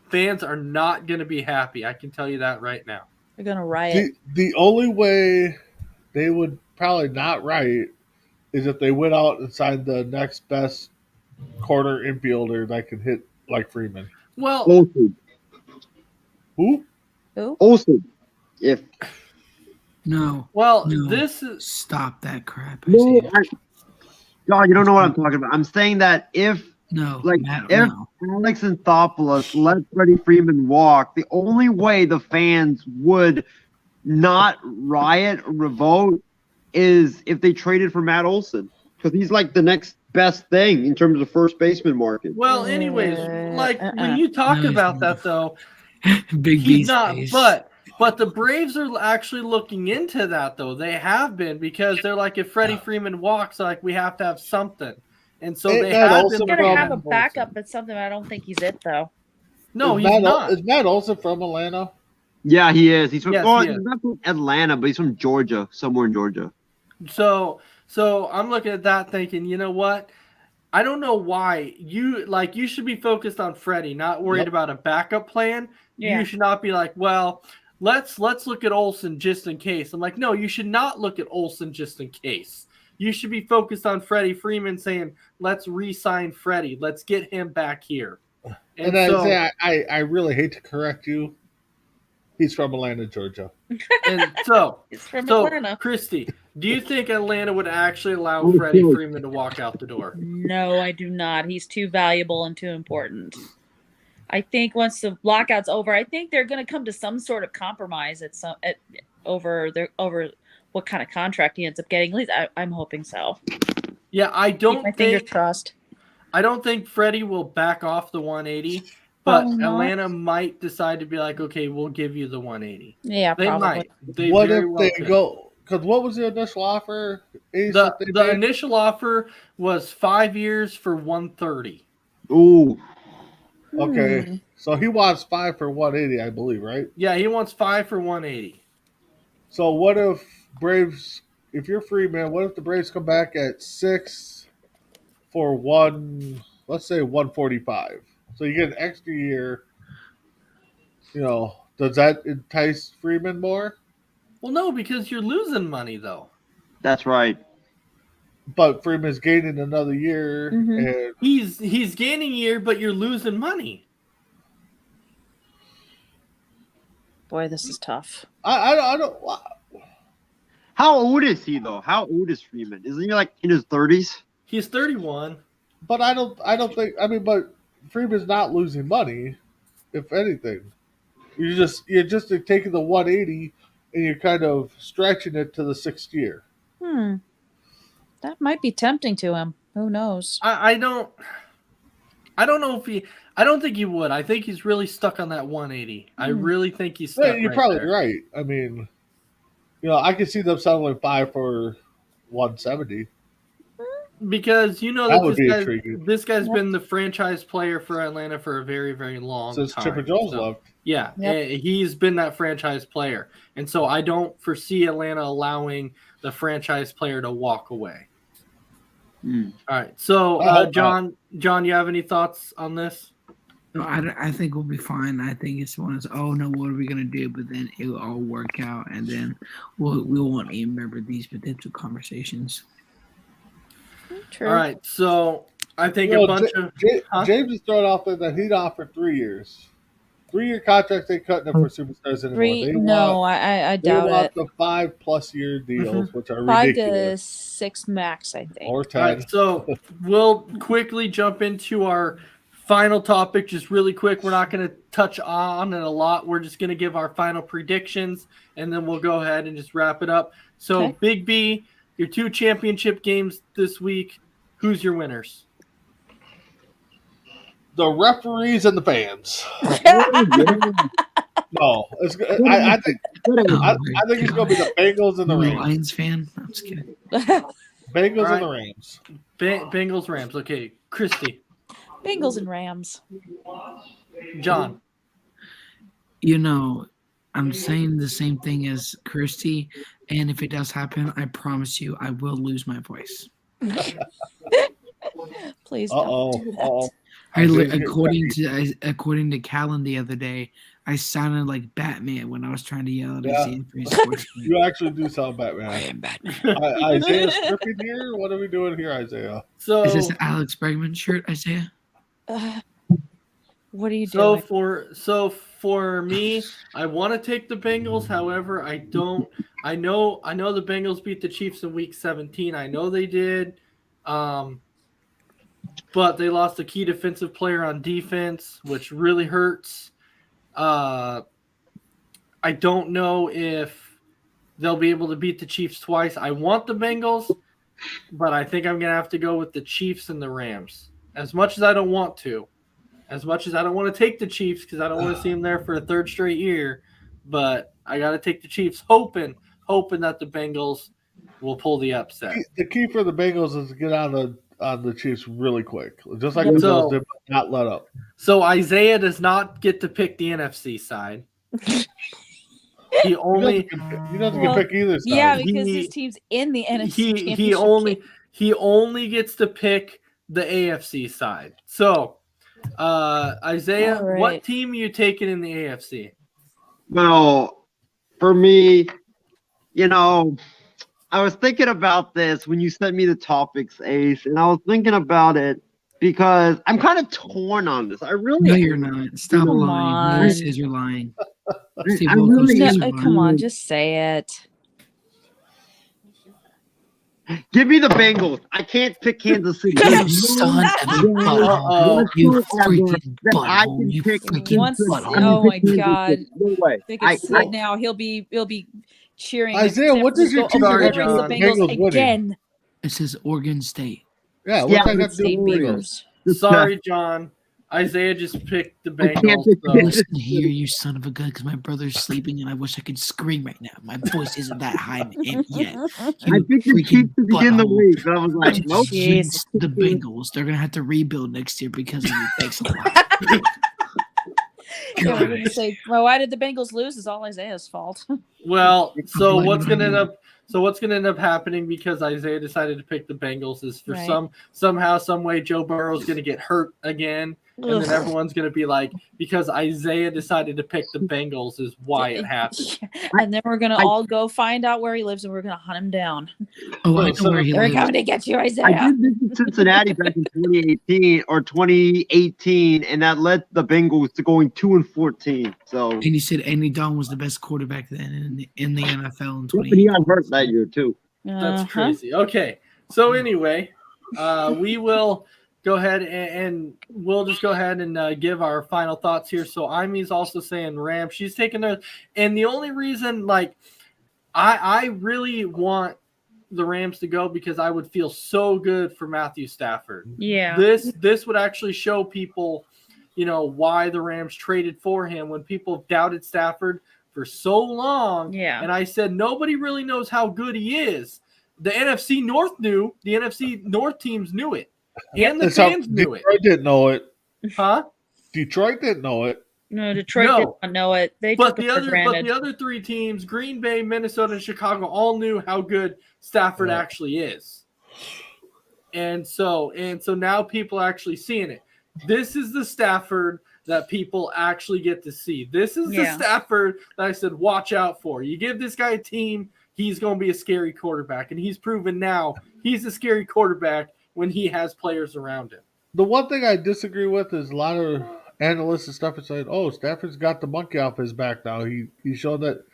fans are not going to be happy. I can tell you that right now. They're going to riot. The only way they would probably not riot is if they went out and signed the next best corner infielder that can hit like Freeman. Well, Olsen. Who? Olsen. If No. Well, no. this is Stop that crap. no, God, you don't know what I'm talking about. I'm saying that if Alex Anthopoulos let Freddie Freeman walk, the only way the fans would not riot or revolt is if they traded for Matt Olson, because he's like the next best thing in terms of first baseman market. Well, anyways, when you talk about that though, Big he's not. Face. But the Braves are actually looking into that though. They have been, because they're like, if Freddie Freeman walks, like we have to have something, and so they have been. They're gonna have a backup, but something. I don't think he's it though. No, he's not. Is Matt Olson from Atlanta? Yeah, he is. He's from, Yes, he's not from Atlanta, but he's from Georgia, somewhere in Georgia. So I'm looking at that thinking, you know what? I don't know why you should be focused on Freddie, not worried about a backup plan. Yeah. You should not be like, well, let's look at Olsen just in case. I'm like, no, you should not look at Olsen just in case. You should be focused on Freddie Freeman, saying, let's re-sign Freddie. Let's get him back here. And I really hate to correct you. He's from Atlanta, Georgia. And so It's from Atlanta. Christy, do you think Atlanta would actually allow Freddie Freeman to walk out the door? No, I do not. He's too valuable and too important. I think once the lockout's over, I think they're going to come to some sort of compromise over what kind of contract he ends up getting. At least I'm hoping so. Yeah, I don't Keep my fingers crossed. I don't think Freddie will back off the 180, but Atlanta might decide to be like, okay, we'll give you the 180. Yeah, they probably. might. They What very if well they could. go? Because what was the initial offer? The initial offer was 5 years for 130. Ooh. Okay, so he wants 5 for 180, I believe, right? Yeah, he wants 5 for 180. So what if Braves? If you're Freeman, what if the Braves come back at 6 for let's say 145? So you get an extra year. Does that entice Freeman more? Well, no, because you're losing money though. That's right. But Freeman's gaining another year, and He's gaining a year, but you're losing money. Boy, this is tough. I don't. How old is he though? How old is Freeman? Isn't he like in his 30s? He's 31. But I don't think. I mean, but Freeman's not losing money. If anything, you're just taking the 180 and you're kind of stretching it to the 6th year. That might be tempting to him. Who knows? I don't know if he. I don't think he would. I think he's really stuck on that 180. I really think he's stuck. Yeah, you're right probably there. right. I mean, I could see them settling 5 for 170. Because you know That that would be intriguing. this guy's been the franchise player for Atlanta for a very, very long Since time. Chipper Jones left. Yeah, Yep. he's been that franchise player. And so I don't foresee Atlanta allowing the franchise player to walk away. All right. So, John, you have any thoughts on this? No, I think we'll be fine. I think it's one of those, oh no, what are we gonna do? But then it will all work out, and then we won't even remember these potential conversations. True. All right. So I think a bunch of James is throwing out there that he'd offer 3 years. 3-year contracts ain't cutting it for superstars anymore. I They doubt want it. the 5+ year deals, which are 5 ridiculous. to 6 max, I think. Or 10. All right, so we'll quickly jump into our final topic, just really quick. We're not going to touch on it a lot. We're just going to give our final predictions, and then we'll go ahead and just wrap it up. So, Okay. Big B, your 2 championship games this week. Who's your winners? The referees and the fans. No, it's. I think it's going to be the Bengals and the I'm a Rams. Lions fan. I'm just kidding. Bengals All and the Rams. Bengals, Rams. Okay, Christy. Bengals and Rams. John. I'm saying the same thing as Kirsty, and if it does happen, I promise you I will lose my voice. Please don't do that. According to Callan the other day, I sounded like Batman when I was trying to yell at Isaiah for his sports. You actually do sound Batman. I am Batman. Isaiah's stripping here? What are we doing here, Isaiah? So Is this an Alex Bregman shirt, Isaiah? What are you doing? So for me, I want to take the Bengals. However, I don't. I know the Bengals beat the Chiefs in Week 17. I know they did, but they lost a key defensive player on defense, which really hurts. I don't know if they'll be able to beat the Chiefs twice. I want the Bengals, but I think I'm gonna have to go with the Chiefs and the Rams. As much as I don't want to. As much as I don't want to take the Chiefs because I don't want to see them there for a 3rd straight year, but I got to take the Chiefs, hoping that the Bengals will pull the upset. The key for the Bengals is to get on the Chiefs really quick, just like the Bills did, but not let up. So Isaiah does not get to pick the NFC side. He only he doesn't get to pick either side. Yeah, because his team's in the NFC Championship. he only gets to pick the AFC side. So. Isaiah, All right. What team are you taking in the AFC? Well, for me, I was thinking about this when you sent me the topics, Ace, and I was thinking about it because I'm kind of torn on this. I really No, you're not. Stop Come lying. on. Who says you're lying? Steve I Wilkos really- says No, you're come lying. on, just say it. Give me the Bengals. I can't pick Kansas City. You son of a butthole. You freaking butthole. You freaking Once- butthole. oh my God. No way. They can see it now. He'll be cheering. if Isaiah, San what does your Francisco team obliterates say the about Bengals Bengals winning? again? It says Oregon State. Yeah, Yeah, what's that got to do State with Oregon? Beavers. Sorry, John. Isaiah just picked the I can't Bengals. pick So. Listen here, you son of a gun, because my brother's sleeping and I wish I could scream right now. My voice isn't that high yet. I picked the Chiefs to begin the week, but I was like, nope. Jeez. The Bengals. They're going to have to rebuild next year because of you. Thanks a lot. Yeah, we're gonna say, well, why did the Bengals lose? Is all Isaiah's fault. Well, so I'm what's blaming gonna on end up happening because Isaiah decided to pick the Bengals is for Right. somehow, some way Joe Burrow's gonna get hurt again, And then everyone's going to be like, because Isaiah decided to pick the Bengals is why it happened. And then we're gonna all go find out where he lives, and we're gonna hunt him down. Oh, I know where he We're lives. coming to get you, I Isaiah. did visit Cincinnati back in 2018, and that led the Bengals to going 2-14. So And you said Andy Dalton was the best quarterback then in the NFL in but he 20. got hurt that year too. That's Uh-huh. crazy. Okay. So anyway, we will go ahead and we'll just go ahead and give our final thoughts here. So Imy's also saying Rams. She's taking her. And the only reason, like, I really want the Rams to go because I would feel so good for Matthew Stafford. Yeah. This would actually show people, why the Rams traded for him when people doubted Stafford for so long. Yeah. And I said, nobody really knows how good he is. The NFC North knew. The NFC North teams knew it. And the fans knew it. Detroit didn't know it. Huh? Detroit didn't know it. No, Detroit did not know it. They But took the it for other granted. three teams, Green Bay, Minnesota, and Chicago, all knew how good Stafford Right. actually is. And so now people are actually seeing it. This is the Stafford that people actually get to see. This is the Stafford that I said, watch out for. You give this guy a team, he's going to be a scary quarterback. And he's proven now he's a scary quarterback when he has players around him. The one thing I disagree with is a lot of analysts and stuff are saying, "Oh, Stafford's got the monkey off his back now." He showed that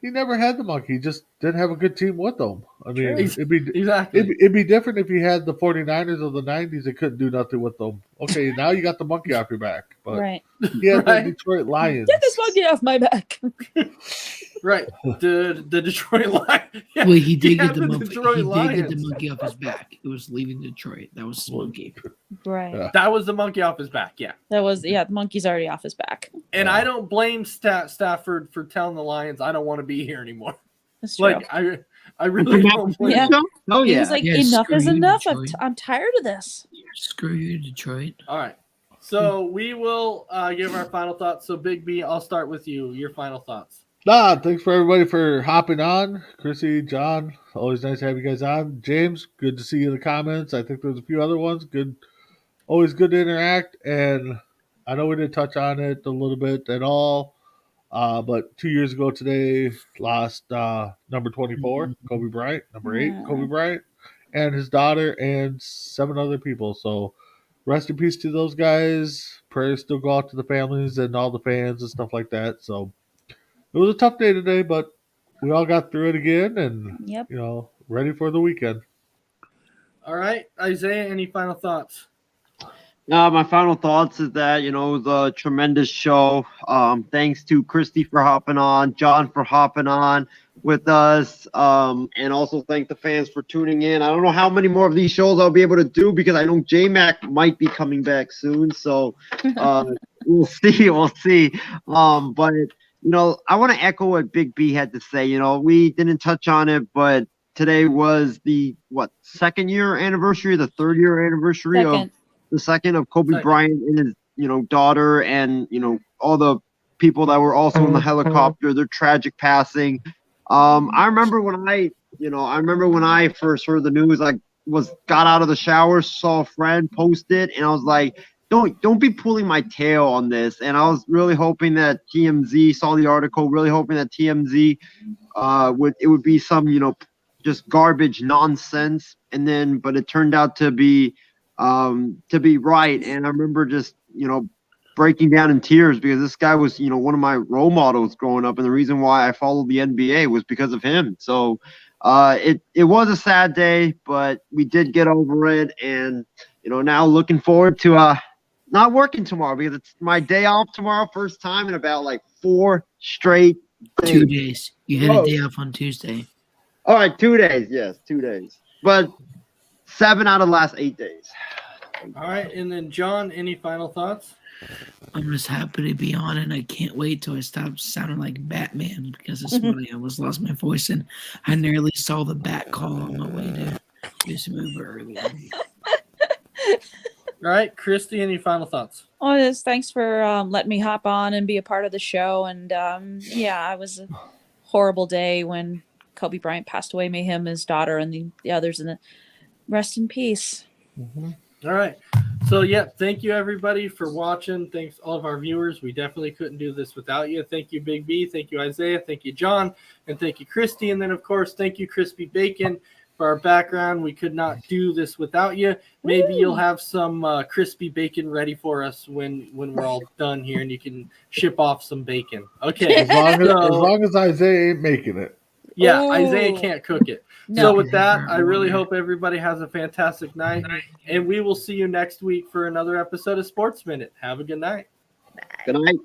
he never had the monkey. He just didn't have a good team with him. I mean, it'd be different if you had the 49ers of the 90s that couldn't do nothing with them. Okay, now you got the monkey off your back. But right. he had the Detroit Lions. Get this monkey off my back. Right. The Detroit Lions. Yeah, Well, he did get the monkey. Detroit He Lions. did get the monkey off his back. It was leaving Detroit. That was his monkey. Right. Yeah. That was the monkey off his back, yeah. That was the monkey's already off his back. And I don't blame Stafford for telling the Lions I don't want to be here anymore. That's true. Like I really don't blame Yeah. him. Oh He yeah. was like, Yeah, enough screw is you, enough. Detroit. I'm tired of this. Screw you, Detroit. All right. So we will give our final thoughts. So Big B, I'll start with you. Your final thoughts. Thanks for everybody for hopping on. Chrissy, John, always nice to have you guys on. James, good to see you in the comments. I think there's a few other ones. Good, always good to interact. And I know we didn't touch on it a little bit at all, but 2 years ago today, lost number 24, Kobe Bryant, number 8, Kobe Bryant, and his daughter and 7 other people. So rest in peace to those guys. Prayers still go out to the families and all the fans and stuff like that. So it was a tough day today, but we all got through it again and, ready for the weekend. All right. Isaiah, any final thoughts? My final thoughts is that, it was a tremendous show. Thanks to Christy for hopping on, John for hopping on with us, and also thank the fans for tuning in. I don't know how many more of these shows I'll be able to do because I know J-Mac might be coming back soon. So we'll see. But I want to echo what Big B had to say. We didn't touch on it, but today was the second year anniversary, the third year anniversary of the second of Kobe Bryant and his daughter, and all the people that were also in the helicopter. Their tragic passing. I remember when I first heard the news. I got out of the shower, saw a friend post it, and I was like, Don't be pulling my tail on this. And I was really hoping that TMZ saw the article, really hoping that TMZ would be some, just garbage nonsense. But it turned out to be right. And I remember just, breaking down in tears because this guy was, one of my role models growing up. And the reason why I followed the NBA was because of him. So it was a sad day, but we did get over it. And, now looking forward to not working tomorrow because it's my day off tomorrow, first time in about 4 straight days. 2 days. You had a day off on Tuesday. All right, 2 days. Yes, 2 days. But 7 out of the last 8 days. All right. And then, John, any final thoughts? I'm just happy to be on, and I can't wait till I stop sounding like Batman because this morning I almost lost my voice, and I nearly saw the bat call on my way to this move earlier. All right. Christy, any final thoughts? Oh, just thanks for letting me hop on and be a part of the show. And it was a horrible day when Kobe Bryant passed away. May him, his daughter, and the others, and rest in peace. All right. So, yeah, thank you, everybody, for watching. Thanks, all of our viewers. We definitely couldn't do this without you. Thank you, Big B. Thank you, Isaiah. Thank you, John. And thank you, Christy. And then, of course, thank you, Crispy Bacon, for our background. We could not do this without you. Maybe you'll have some crispy bacon ready for us when we're all done here, and you can ship off some bacon. Okay. As long as Isaiah ain't making it. Yeah, Ooh. Isaiah can't cook it. No. So with that, I really hope everybody has a fantastic night, and we will see you next week for another episode of Sports Minute. Have a good night. Good night.